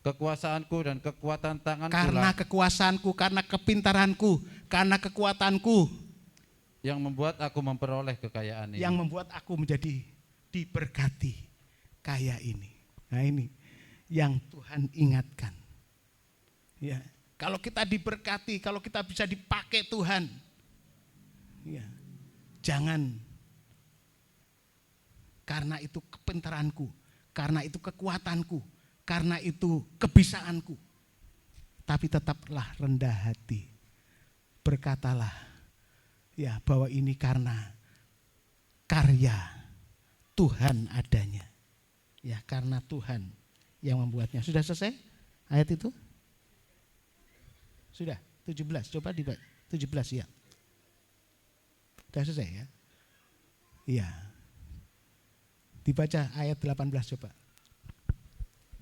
kekuasaanku dan kekuatan tanganku Karena kekuasaanku, karena kepintaranku, karena kekuatanku yang membuat aku memperoleh kekayaan ini. yang membuat aku menjadi diberkati kaya ini. Nah ini yang Tuhan ingatkan. Ya, kalau kita diberkati, kalau kita bisa dipakai Tuhan, ya, jangan karena itu kepintaranku, karena itu kekuatanku, karena itu kebisaanku, tapi tetaplah rendah hati. Berkatalah, ya, bahwa ini karena karya Tuhan adanya. Ya, karena Tuhan yang membuatnya. Sudah selesai ayat itu? Sudah, 17. Coba dibaca. 17 ya. Sudah selesai ya? Iya. Dibaca ayat 18 coba.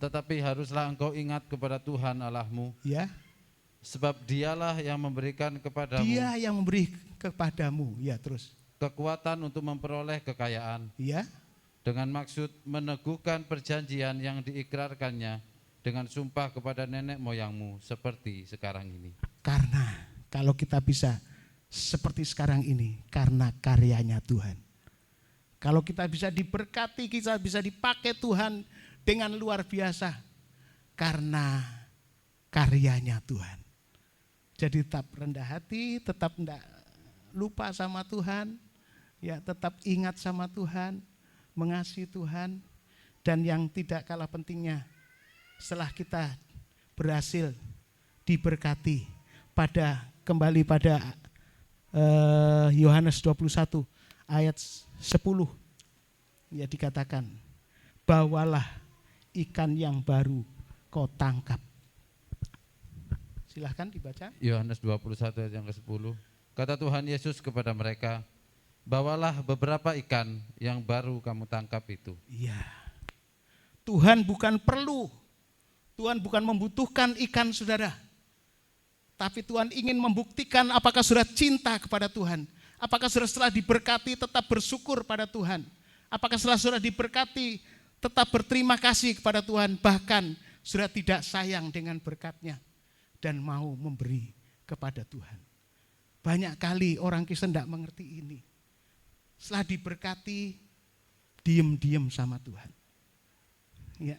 Tetapi haruslah engkau ingat kepada Tuhan Allahmu, Ya. sebab dialah yang memberikan kepadamu Dia yang memberi kepadamu. Ya, terus. kekuatan untuk memperoleh kekayaan, Ya. dengan maksud meneguhkan perjanjian yang diikrarkannya dengan sumpah kepada nenek moyangmu seperti sekarang ini. Karena kalau kita bisa seperti sekarang ini, karena karyanya Tuhan. Kalau kita bisa diberkati, kita bisa dipakai Tuhan dengan luar biasa, karena karyanya Tuhan. Jadi tetap rendah hati, tetap tidak lupa sama Tuhan, ya, tetap ingat sama Tuhan, mengasihi Tuhan, dan yang tidak kalah pentingnya, setelah kita berhasil diberkati, kembali pada Yohanes 21 ayat 10, ya, dikatakan, bawalah ikan yang baru kau tangkap. Silahkan dibaca. Yohanes 21 ayat yang ke-10. Kata Tuhan Yesus kepada mereka, bawalah beberapa ikan yang baru kamu tangkap itu. Iya. Tuhan bukan perlu, Tuhan bukan membutuhkan ikan saudara. Tapi Tuhan ingin membuktikan apakah saudara cinta kepada Tuhan. Apakah saudara setelah diberkati tetap bersyukur pada Tuhan. Apakah setelah saudara diberkati tetap berterima kasih kepada Tuhan. Bahkan saudara tidak sayang dengan berkatnya dan mau memberi kepada Tuhan. Banyak kali orang Kristen tidak mengerti ini. Setelah diberkati, diem-diem sama Tuhan. Ya,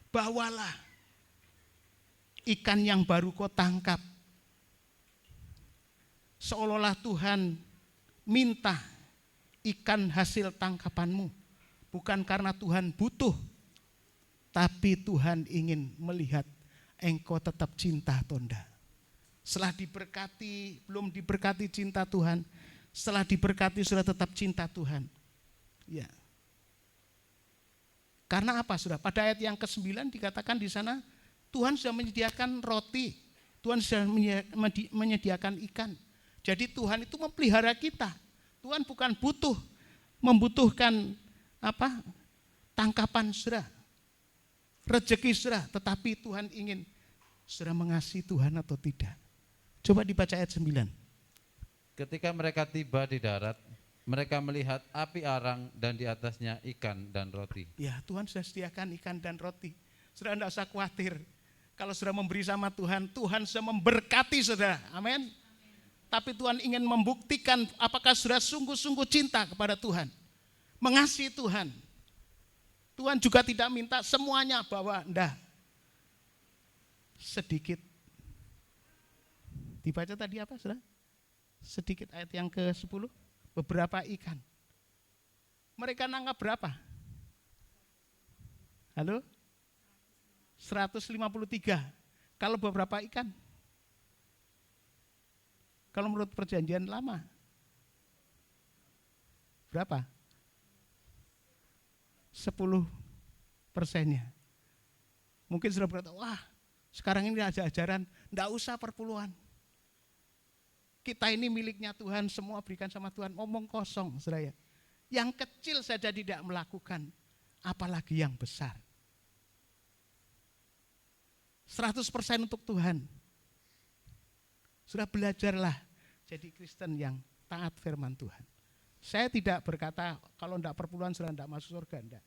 bawalah ikan yang baru kau tangkap. Seolah-olah Tuhan minta ikan hasil tangkapanmu. Bukan karena Tuhan butuh, tapi Tuhan ingin melihat engkau tetap cinta atau enggak. Setelah diberkati, belum diberkati cinta Tuhan. Setelah diberkati sudah tetap cinta Tuhan. Ya. Karena apa sudah? Pada ayat yang ke-9 dikatakan di sana Tuhan sudah menyediakan roti, Tuhan sudah menyediakan ikan. Jadi Tuhan itu memelihara kita. Tuhan bukan membutuhkan tangkapan saudara, rezeki saudara, tetapi Tuhan ingin saudara mengasihi Tuhan atau tidak. Coba dibaca ayat 9. Ketika mereka tiba di darat, mereka melihat api arang dan di atasnya ikan dan roti. Ya, Tuhan sudah sediakan ikan dan roti. Saudara tidak usah khawatir. Kalau saudara memberi sama Tuhan, Tuhan sudah memberkati saudara. Amin. Tapi Tuhan ingin membuktikan apakah saudara sungguh-sungguh cinta kepada Tuhan. Mengasihi Tuhan. Tuhan juga tidak minta semuanya bawa, enggak. Sedikit. Dibaca tadi apa saudara? Sedikit ayat yang ke-10. Beberapa ikan. Mereka nangkap berapa? Halo? 153. Kalau beberapa ikan? Kalau menurut perjanjian lama? Berapa? 10%-nya. Mungkin sudah berkata, wah sekarang ini ada ajaran, enggak usah perpuluhan. Kita ini miliknya Tuhan, semua berikan sama Tuhan. Omong kosong, saudara. Yang kecil saja tidak melakukan, apalagi yang besar. 100% untuk Tuhan. Sudah belajarlah jadi Kristen yang taat firman Tuhan. Saya tidak berkata kalau tidak perpuluhan sudah tidak masuk surga, enggak.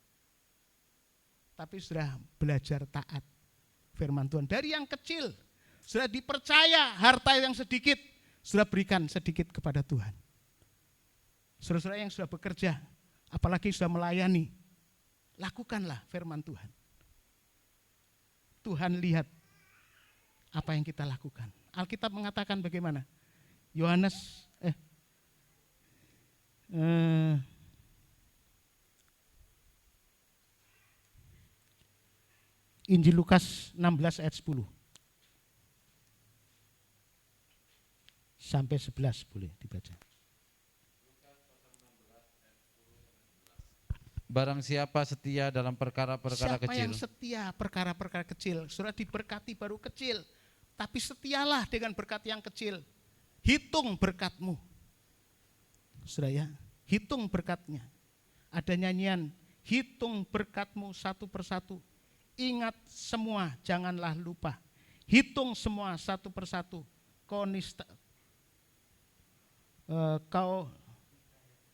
Tapi sudah belajar taat firman Tuhan. Dari yang kecil, sudah dipercaya harta yang sedikit, sudah berikan sedikit kepada Tuhan. Saudara-saudara yang sudah bekerja, apalagi sudah melayani, lakukanlah firman Tuhan. Tuhan lihat apa yang kita lakukan. Alkitab mengatakan bagaimana? Injil Lukas 16 ayat 10. Sampai 11 boleh dibaca. Barang siapa setia dalam perkara-perkara Siapa kecil. yang setia perkara-perkara kecil, saudara diberkati baru kecil, tapi setialah dengan berkat yang kecil. Hitung berkatmu. Saudara ya, hitung berkatnya. Ada nyanyian, hitung berkatmu satu persatu. Ingat semua, janganlah lupa. Hitung semua satu persatu. Kau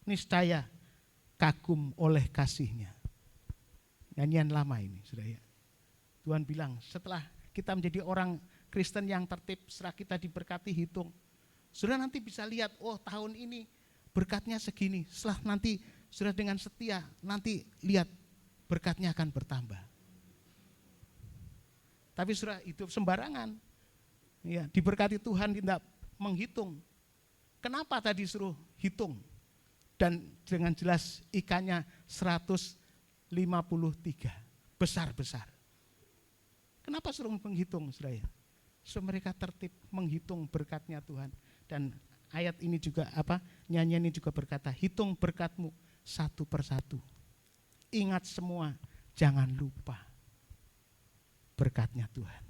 niscaya kagum oleh kasihnya. Nyanyian lama ini, saudara ya. Tuhan bilang, setelah kita menjadi orang Kristen yang tertib, setelah kita diberkati, hitung. Saudara nanti bisa lihat, oh tahun ini berkatnya segini. Setelah nanti saudara dengan setia, nanti lihat berkatnya akan bertambah. Tapi saudara hidup sembarangan. Ya, diberkati Tuhan tidak menghitung. Kenapa tadi suruh hitung? Dan dengan jelas ikannya 153. Besar-besar. Kenapa suruh menghitung, saudara? So mereka tertib menghitung berkatnya Tuhan. Dan ayat ini juga nyanyian ini juga berkata, hitung berkatmu satu persatu. Ingat semua, jangan lupa berkatnya Tuhan.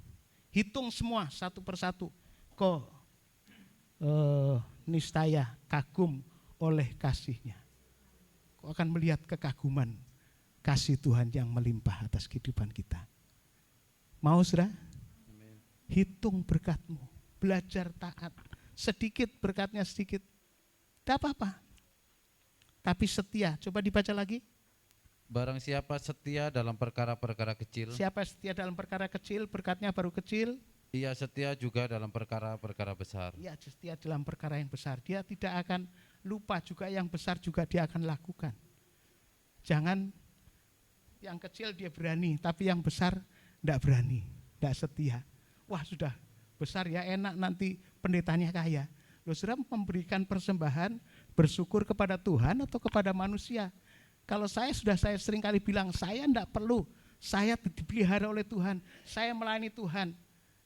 Hitung semua satu persatu. Kau niscaya kagum oleh kasih-Nya. Kau akan melihat kekaguman kasih Tuhan yang melimpah atas kehidupan kita. Mau saudara? Hitung berkatmu, belajar taat. Sedikit berkatnya sedikit, tidak apa-apa. Tapi setia, coba dibaca lagi. Barang siapa setia dalam perkara-perkara kecil, Siapa setia dalam perkara kecil, berkatnya baru kecil. ia setia juga dalam perkara-perkara besar. Ia setia dalam perkara yang besar. Dia tidak akan lupa juga yang besar juga dia akan lakukan. Jangan yang kecil dia berani, tapi yang besar tidak berani, tidak setia. Wah sudah besar ya enak nanti pendetanya kaya. Loh sudah memberikan persembahan, bersyukur kepada Tuhan atau kepada manusia. Kalau saya sering kali bilang, saya tidak perlu, saya dipelihara oleh Tuhan, saya melayani Tuhan.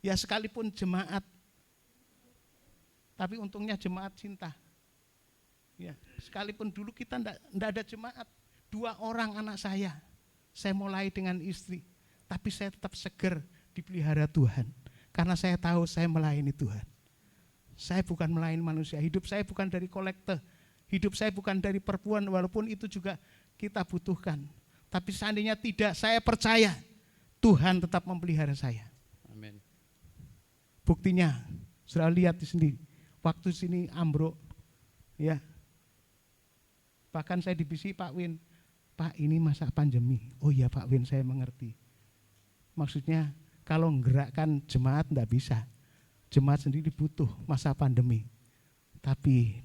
Ya sekalipun jemaat, tapi untungnya jemaat cinta. Ya, sekalipun dulu kita tidak ada jemaat, 2 orang anak saya mulai dengan istri, tapi saya tetap seger dipelihara Tuhan. Karena saya tahu saya melayani Tuhan. Saya bukan melayani manusia, hidup saya bukan dari kolektor, hidup saya bukan dari perempuan, walaupun itu juga kita butuhkan. Tapi seandainya tidak, saya percaya Tuhan tetap memelihara saya. Amin. Buktinya, sudah lihat di sini, waktu sini ambruk, ya. Bahkan saya dibisi Pak Win, Pak ini masa pandemi. Oh iya Pak Win, saya mengerti. Maksudnya kalau menggerakkan jemaat enggak bisa. Jemaat sendiri butuh masa pandemi. Tapi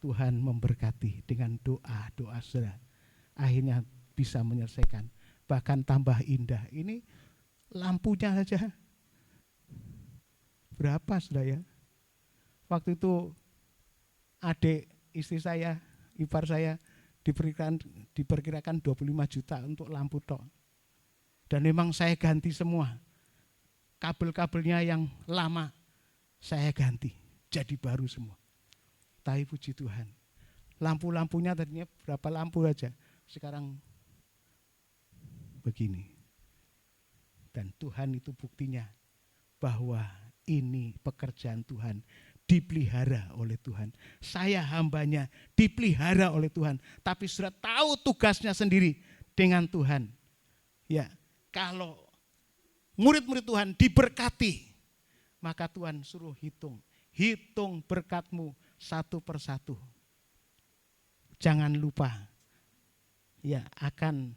Tuhan memberkati dengan doa saudara. Akhirnya bisa menyelesaikan. Bahkan tambah indah. Ini lampunya saja. Berapa saudara ya? Waktu itu adik istri saya, ipar saya diperkirakan 25 juta untuk lampu tok. Dan memang saya ganti semua. Kabel-kabelnya yang lama saya ganti, jadi baru semua. Tapi puji Tuhan. Lampu-lampunya tadinya berapa lampu aja, sekarang begini. Dan Tuhan itu buktinya bahwa ini pekerjaan Tuhan, dipelihara oleh Tuhan. Saya hambanya dipelihara oleh Tuhan, tapi sudah tahu tugasnya sendiri dengan Tuhan. Ya, kalau murid-murid Tuhan diberkati, maka Tuhan suruh hitung berkatmu satu persatu. Jangan lupa ya akan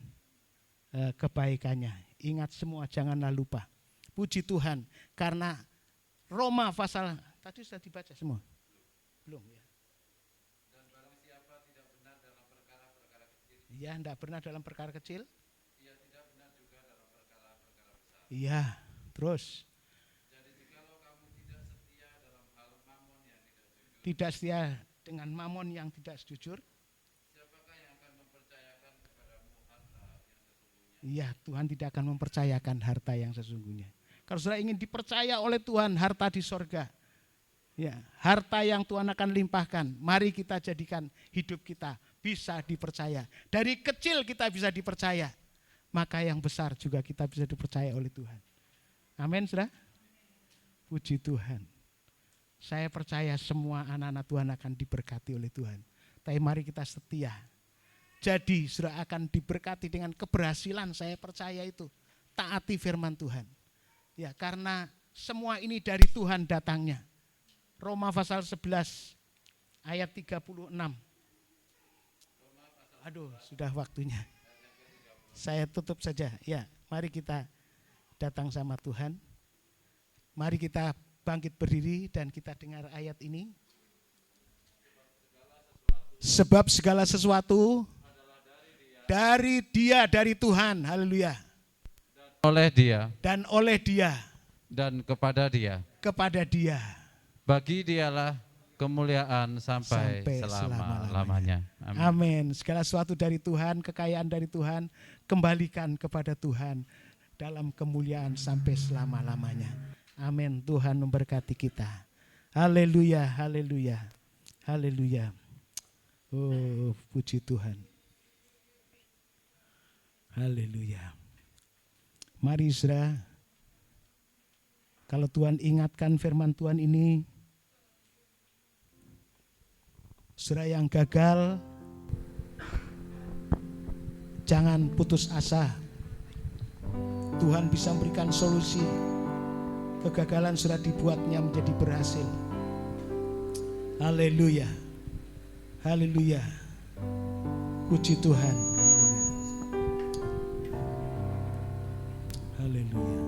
kebaikannya. Ingat semua, janganlah lupa. Puji Tuhan, karena Roma pasal tadi sudah dibaca semua? Belum ya? Dan barang siapa tidak benar dalam perkara-perkara kecil. Iya, tidak benar dalam perkara kecil. Ia tidak benar juga dalam perkara-perkara besar. Iya, terus. Jadi jikalau kamu tidak setia dalam hal mamon yang tidak jujur. Tidak setia dengan mamon yang tidak jujur. Siapakah yang akan mempercayakan kepadamu harta yang sesungguhnya? Iya, Tuhan tidak akan mempercayakan harta yang sesungguhnya. Kalau saudara ingin dipercaya oleh Tuhan harta di sorga, ya, harta yang Tuhan akan limpahkan, mari kita jadikan hidup kita bisa dipercaya. Dari kecil kita bisa dipercaya, maka yang besar juga kita bisa dipercaya oleh Tuhan. Amin, saudara. Puji Tuhan. Saya percaya semua anak-anak Tuhan akan diberkati oleh Tuhan. Tapi mari kita setia. Jadi saudara akan diberkati dengan keberhasilan, saya percaya itu. Taati firman Tuhan. Ya, karena semua ini dari Tuhan datangnya. Roma pasal 11 ayat 36. Aduh, sudah waktunya. Saya tutup saja. Ya, mari kita datang sama Tuhan. Mari kita bangkit berdiri dan kita dengar ayat ini. Sebab segala sesuatu dari Dia, dari Tuhan. Haleluya. Oleh Dia Dan oleh Dia, dan kepada Dia. kepada Dia. Bagi Dialah kemuliaan sampai selama-lamanya. Amin. Amin. Segala sesuatu dari Tuhan, kekayaan dari Tuhan, kembalikan kepada Tuhan dalam kemuliaan sampai selama-lamanya. Amin. Tuhan memberkati kita. Haleluya, haleluya, haleluya. Oh, puji Tuhan. Haleluya. Mari saudara, kalau Tuhan ingatkan firman Tuhan ini, Saudara yang gagal, jangan putus asa. Tuhan bisa memberikan solusi. Kegagalan sudah dibuatnya menjadi berhasil. Haleluya. Haleluya. Puji Tuhan. Haleluya.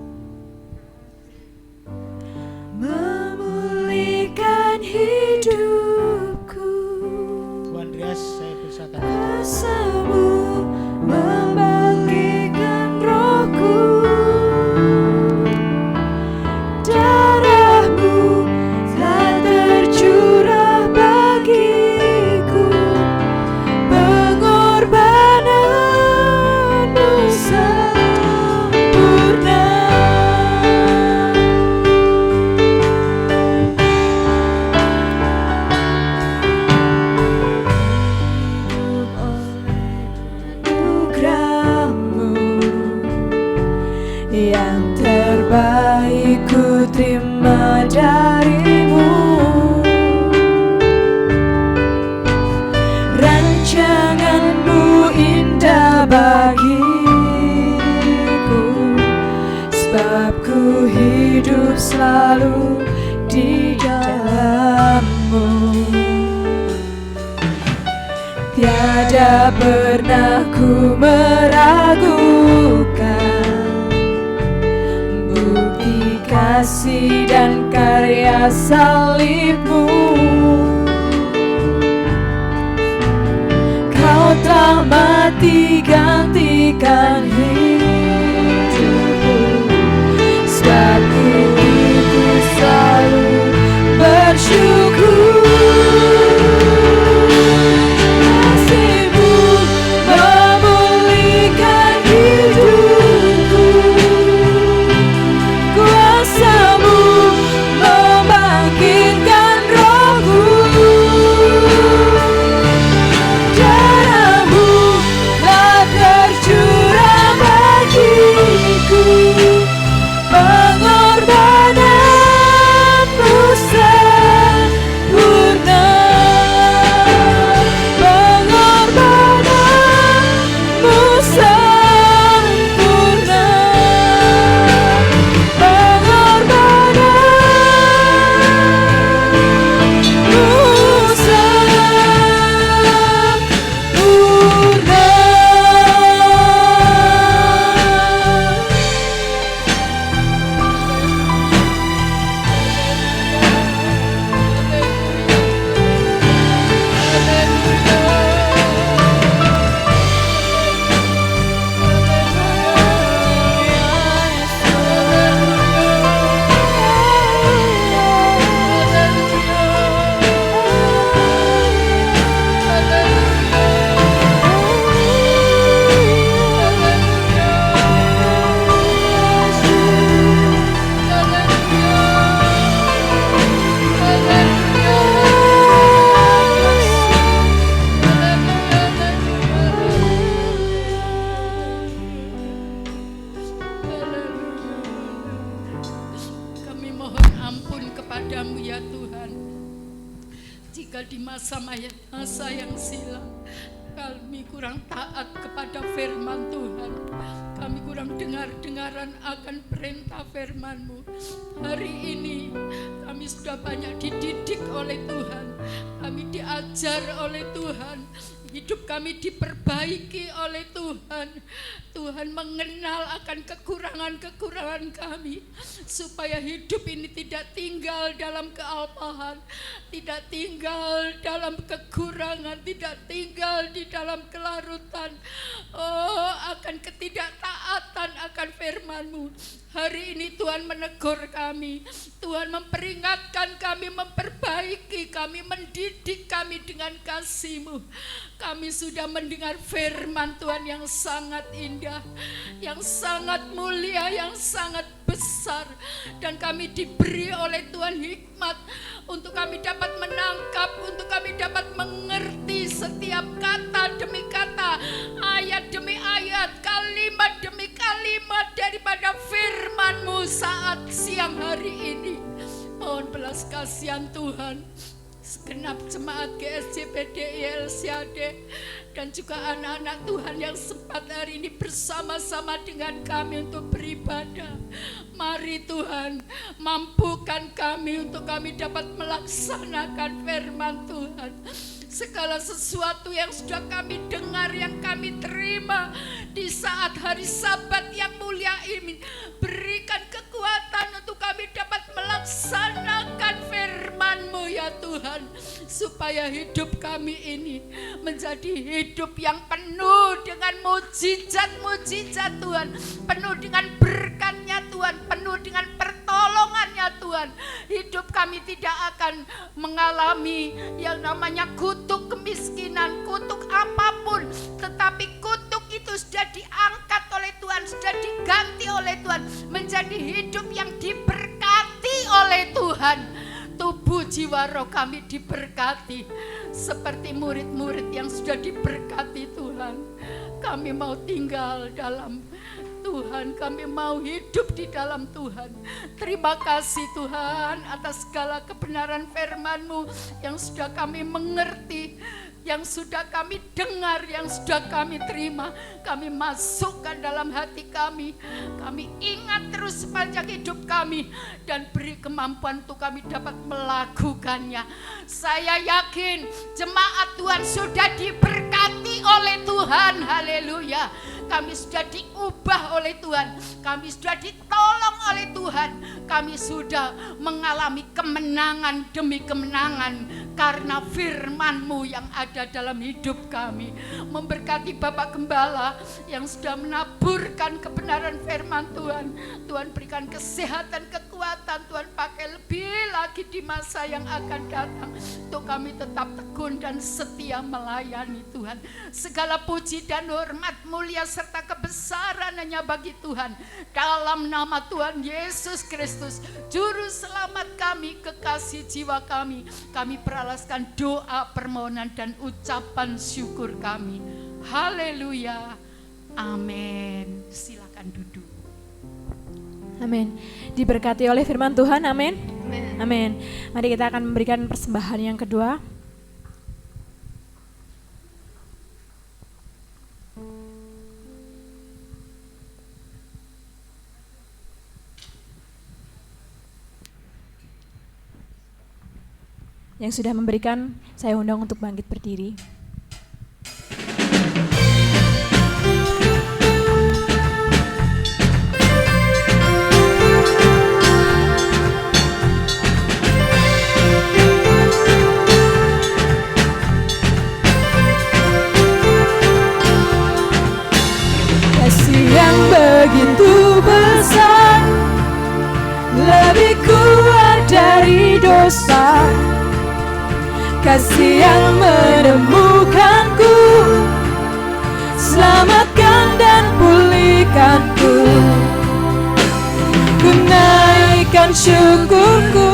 Memulihkan hidupku, Tuhan Andreas, saya persilakan. Kuasamu membangkitkan rohku, darahmu telah tercurah bagiku, pengorbananmu sempurna. Anugerahmu yang terbaik ku terima darimu, rancanganmu indah bagiku, sebab ku hidup selalu di dalammu. Tiada pernah ku meragukan bukti kasih dan karya salibmu. Kau telah mati gantikan hidupku, sebab ku selalu bersyukur. Kasih-Mu memulihkan hidupku, kuasa-Mu membangkitkan rohku, darah-Mu telah tercurah bagiku, pengorbananmu sempurna, pengorbananmu sempurna, pengorbananmu Kami mohon ampun kepadamu ya Tuhan, jika di masa yang silam kami kurang taat kepada firman Tuhan, kami kurang dengar-dengaran akan perintah firman-Mu. Hari ini kami sudah banyak dididik oleh Tuhan, kami diajar oleh Tuhan, hidup kami diperbaiki oleh Tuhan. Tuhan mengenal akan kekurangan-kekurangan kami, supaya hidup ini tidak tinggal dalam kealpahan, tidak tinggal dalam kekurangan, tidak tinggal di dalam kelarutan, akan ketidaktaatan akan firman-Mu. Hari ini Tuhan menegur kami, Tuhan memperingatkan kami, memperbaiki kami, mendidik kami dengan kasih-Mu. Kami sudah mendengar firman Tuhan yang sangat indah, yang sangat mulia, yang sangat besar, dan kami diberi oleh Tuhan hikmat untuk kami dapat menangkap, untuk kami dapat mengerti setiap kata demi kata, ayat demi ayat, kalimat demi kalimat daripada firman-Mu saat siang hari ini. Mohon belas kasihan Tuhan, segenap jemaat GSJPDI LCAD, dan juga anak-anak Tuhan yang sempat hari ini bersama-sama dengan kami untuk beribadah. Mari Tuhan, mampukan kami untuk kami dapat melaksanakan firman Tuhan. Segala sesuatu yang sudah kami dengar, yang kami terima di saat hari Sabat yang mulia ini, berikan kekuatan untuk kami dapat melaksanakan firman-Mu ya Tuhan, supaya hidup kami ini menjadi hidup yang penuh dengan mujizat-mujizat Tuhan, penuh dengan berkat-Nya Tuhan, penuh dengan pertolongan-Nya Tuhan. Hidup kami tidak akan mengalami yang namanya kutuk kemiskinan, kutuk apapun, tetapi kutuk itu sudah diangkat oleh Tuhan, sudah diganti oleh Tuhan menjadi hidup yang diberkati oleh Tuhan. Tubuh jiwa roh kami diberkati seperti murid-murid yang sudah diberkati Tuhan. Kami mau tinggal dalam Tuhan, kami mau hidup di dalam Tuhan. Terima kasih Tuhan atas segala kebenaran firman-Mu yang sudah kami mengerti, yang sudah kami dengar, yang sudah kami terima. Kami masukkan dalam hati kami. Kami ingat terus sepanjang hidup kami, dan beri kemampuan untuk kami dapat melakukannya. Saya yakin jemaat Tuhan sudah diberkati oleh Tuhan. Haleluya. Kami sudah diubah oleh Tuhan, kami sudah ditolong oleh Tuhan, kami sudah mengalami kemenangan demi kemenangan karena firman-Mu yang ada dalam hidup kami. Memberkati Bapak Gembala yang sudah menaburkan kebenaran firman Tuhan. Tuhan berikan kesehatan, kekuatan, Tuhan pakai lebih lagi di masa yang akan datang untuk kami tetap tekun dan setia melayani Tuhan. Segala puji dan hormat, mulia serta kebesaran hanya bagi Tuhan. Dalam nama Tuhan Yesus Kristus, Juru Selamat kami, kekasih jiwa kami, kami beralaskan doa, permohonan dan ucapan syukur kami. Haleluya. Amin. Silakan duduk. Amin. Diberkati oleh firman Tuhan. Amin. Amin. Mari kita akan memberikan persembahan yang kedua. Yang sudah memberikan, saya undang untuk bangkit berdiri. Kasih yang begitu besar, lebih kuat dari dosa. Kasih yang menemukanku, selamatkan dan pulihkanku. Ku naikkan syukurku,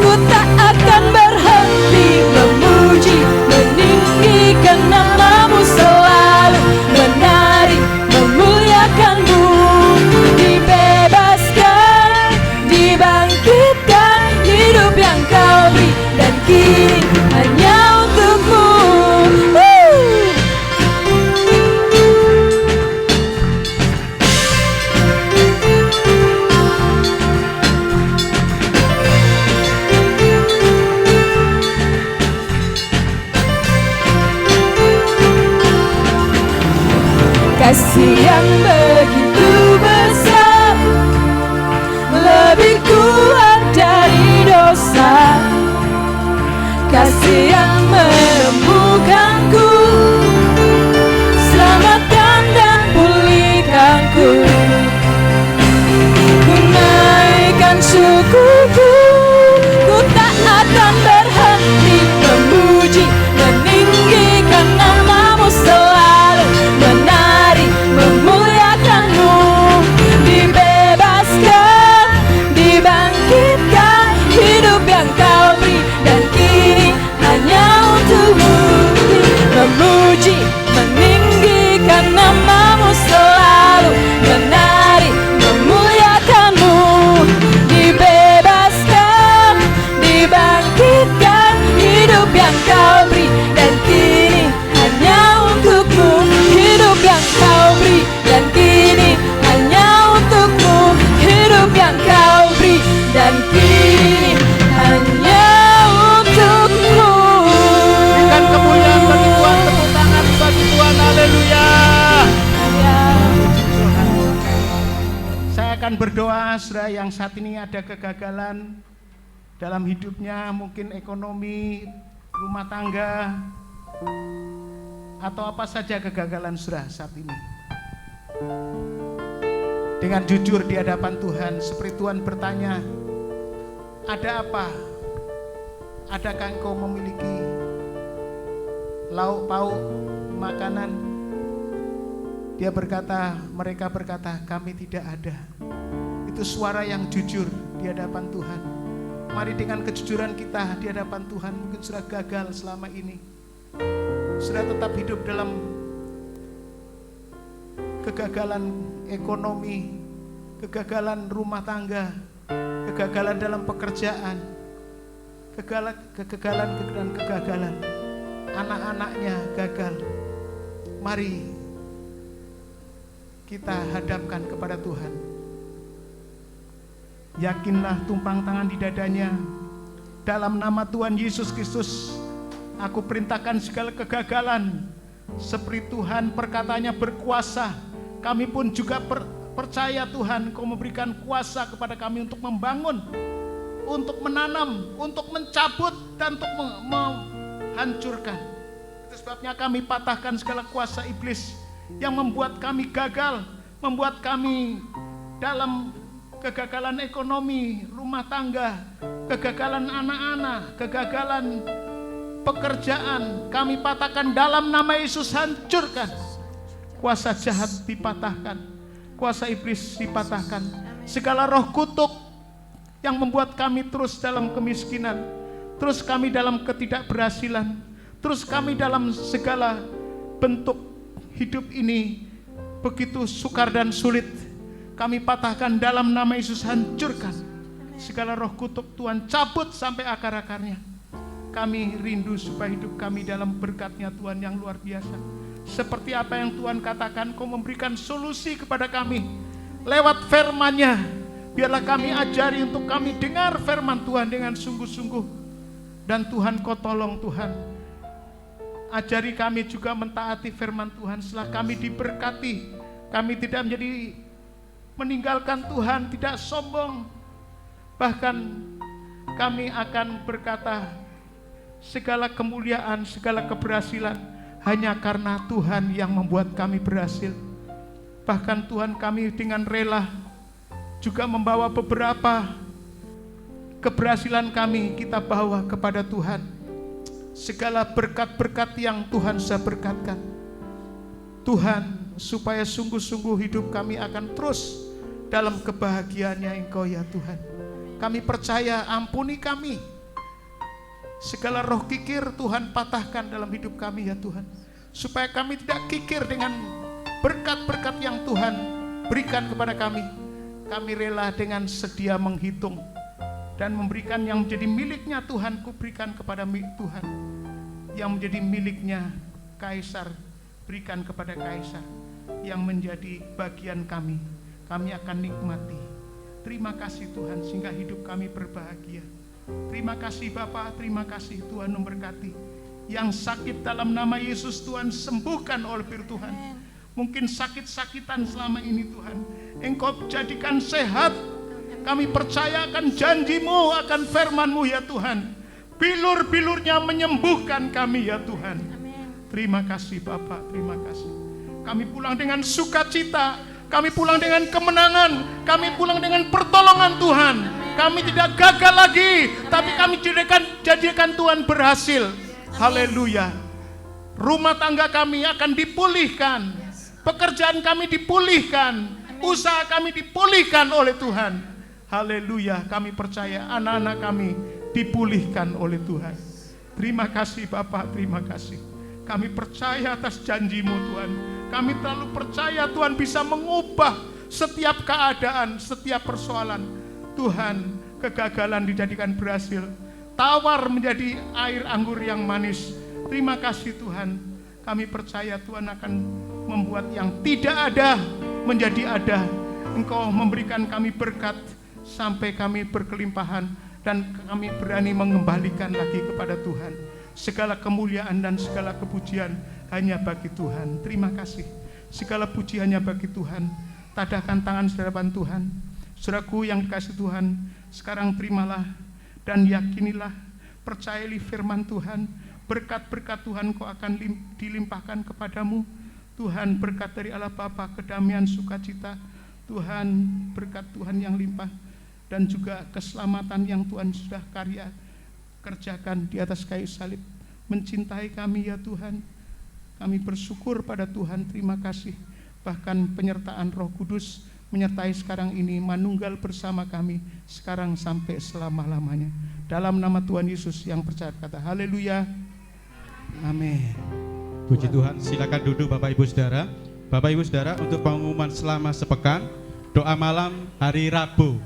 ku tak akan berhenti memuji, meninggikan nama-Mu selalu, menari, memuliakan-Mu. Dibebaskan, dibangkitkan, hidup yang Kau beri dan kini hanya untuk-Mu. Kasih yang begitu besar, lebih kuat dari dosa. Kasih yang menemukanku, selamatkan dan pulihkanku. Ku naikkan syukurku, ku tak akan berhenti memuji, meninggikan nama-Mu selalu, menari, memuliakan. saudara yang saat ini ada kegagalan dalam hidupnya, mungkin ekonomi, rumah tangga, atau apa saja kegagalan saudara saat ini. Dengan jujur di hadapan Tuhan, seperti Tuhan bertanya, ada apa? Adakah engkau memiliki lauk pauk makanan? Dia berkata, mereka berkata, kami tidak ada. Itu suara yang jujur di hadapan Tuhan. Mari dengan kejujuran kita di hadapan Tuhan, mungkin sudah gagal selama ini, sudah tetap hidup dalam kegagalan ekonomi, kegagalan rumah tangga, kegagalan dalam pekerjaan, kegagalan, anak-anaknya gagal. Mari kita hadapkan kepada Tuhan. Yakinlah, tumpang tangan di dadanya. Dalam nama Tuhan Yesus Kristus, aku perintahkan segala kegagalan. Seperti Tuhan perkataannya berkuasa, kami pun juga percaya Tuhan, Kau memberikan kuasa kepada kami untuk membangun, untuk menanam, untuk mencabut, dan untuk menghancurkan. Itu sebabnya kami patahkan segala kuasa iblis yang membuat kami gagal, membuat kami dalam kegagalan ekonomi, rumah tangga, kegagalan anak-anak, kegagalan pekerjaan. Kami patahkan dalam nama Yesus, hancurkan. Kuasa jahat dipatahkan, kuasa iblis dipatahkan. Segala roh kutuk yang membuat kami terus dalam kemiskinan, terus kami dalam ketidakberhasilan, terus kami dalam segala bentuk hidup ini begitu sukar dan sulit, kami patahkan dalam nama Yesus, hancurkan. Segala roh kutuk Tuhan cabut sampai akar-akarnya. Kami rindu supaya hidup kami dalam berkat-Nya Tuhan yang luar biasa. Seperti apa yang Tuhan katakan, Kau memberikan solusi kepada kami lewat firman-Nya. Biarlah kami ajari untuk kami dengar firman Tuhan dengan sungguh-sungguh. Dan Tuhan, Kau tolong Tuhan, ajari kami juga mentaati firman Tuhan. Setelah kami diberkati, kami tidak menjadi meninggalkan Tuhan, tidak sombong. Bahkan kami akan berkata, segala kemuliaan, segala keberhasilan hanya karena Tuhan yang membuat kami berhasil. Bahkan Tuhan, kami dengan rela juga membawa beberapa keberhasilan kami, kita bawa kepada Tuhan. Segala berkat-berkat yang Tuhan sudah berkatkan, Tuhan, supaya sungguh-sungguh hidup kami akan terus dalam kebahagiaannya Engkau ya Tuhan. Kami percaya, ampuni kami. Segala roh kikir Tuhan patahkan dalam hidup kami ya Tuhan. Supaya kami tidak kikir dengan berkat-berkat yang Tuhan berikan kepada kami. Kami rela dengan sedia menghitung dan memberikan yang menjadi miliknya Tuhan, kuberikan kepada Tuhan. Yang menjadi miliknya Kaisar, berikan kepada Kaisar. Yang menjadi bagian kami, kami akan nikmati. Terima kasih Tuhan, sehingga hidup kami berbahagia. Terima kasih Bapa, terima kasih Tuhan memberkati. Yang sakit dalam nama Yesus Tuhan sembuhkan oleh firman Tuhan. Mungkin sakit-sakitan selama ini Tuhan, Engkau jadikan sehat. Kami percaya akan janji-Mu, akan firman-Mu ya Tuhan. Bilur-bilurnya menyembuhkan kami ya Tuhan. Terima kasih Bapak, terima kasih. Kami pulang dengan sukacita, kami pulang dengan kemenangan, kami pulang dengan pertolongan Tuhan. Kami tidak gagal lagi, tapi kami jadikan Tuhan berhasil. Haleluya. Rumah tangga kami akan dipulihkan, pekerjaan kami dipulihkan, usaha kami dipulihkan oleh Tuhan. Haleluya, kami percaya anak-anak kami dipulihkan oleh Tuhan. Terima kasih Bapak, terima kasih. Kami percaya atas janji-Mu Tuhan. Kami terlalu percaya Tuhan bisa mengubah setiap keadaan, setiap persoalan. Tuhan, kegagalan dijadikan berhasil, tawar menjadi air anggur yang manis. Terima kasih Tuhan. Kami percaya Tuhan akan membuat yang tidak ada menjadi ada. Engkau memberikan kami berkat sampai kami berkelimpahan, dan kami berani mengembalikan lagi kepada Tuhan. Segala kemuliaan dan segala kepujian hanya bagi Tuhan. Terima kasih. Segala puji hanya bagi Tuhan. Tadahkan tangan di hadapan Tuhan. Saudaraku yang dikasih Tuhan, sekarang terimalah dan yakinilah, percayai firman Tuhan, berkat-berkat Tuhan kau akan dilimpahkan kepadamu. Tuhan, berkat dari Allah Bapa, kedamaian, sukacita, Tuhan, berkat Tuhan yang limpah, dan juga keselamatan yang Tuhan sudah kerjakan di atas kayu salib, mencintai kami ya Tuhan. Kami bersyukur pada Tuhan, terima kasih. Bahkan penyertaan Roh Kudus menyertai sekarang ini, manunggal bersama kami sekarang sampai selama-lamanya. Dalam nama Tuhan Yesus yang percaya kata haleluya. Amin. Puji Tuhan, silakan duduk Bapak Ibu Saudara. Bapak Ibu Saudara, untuk pengumuman selama sepekan, doa malam hari Rabu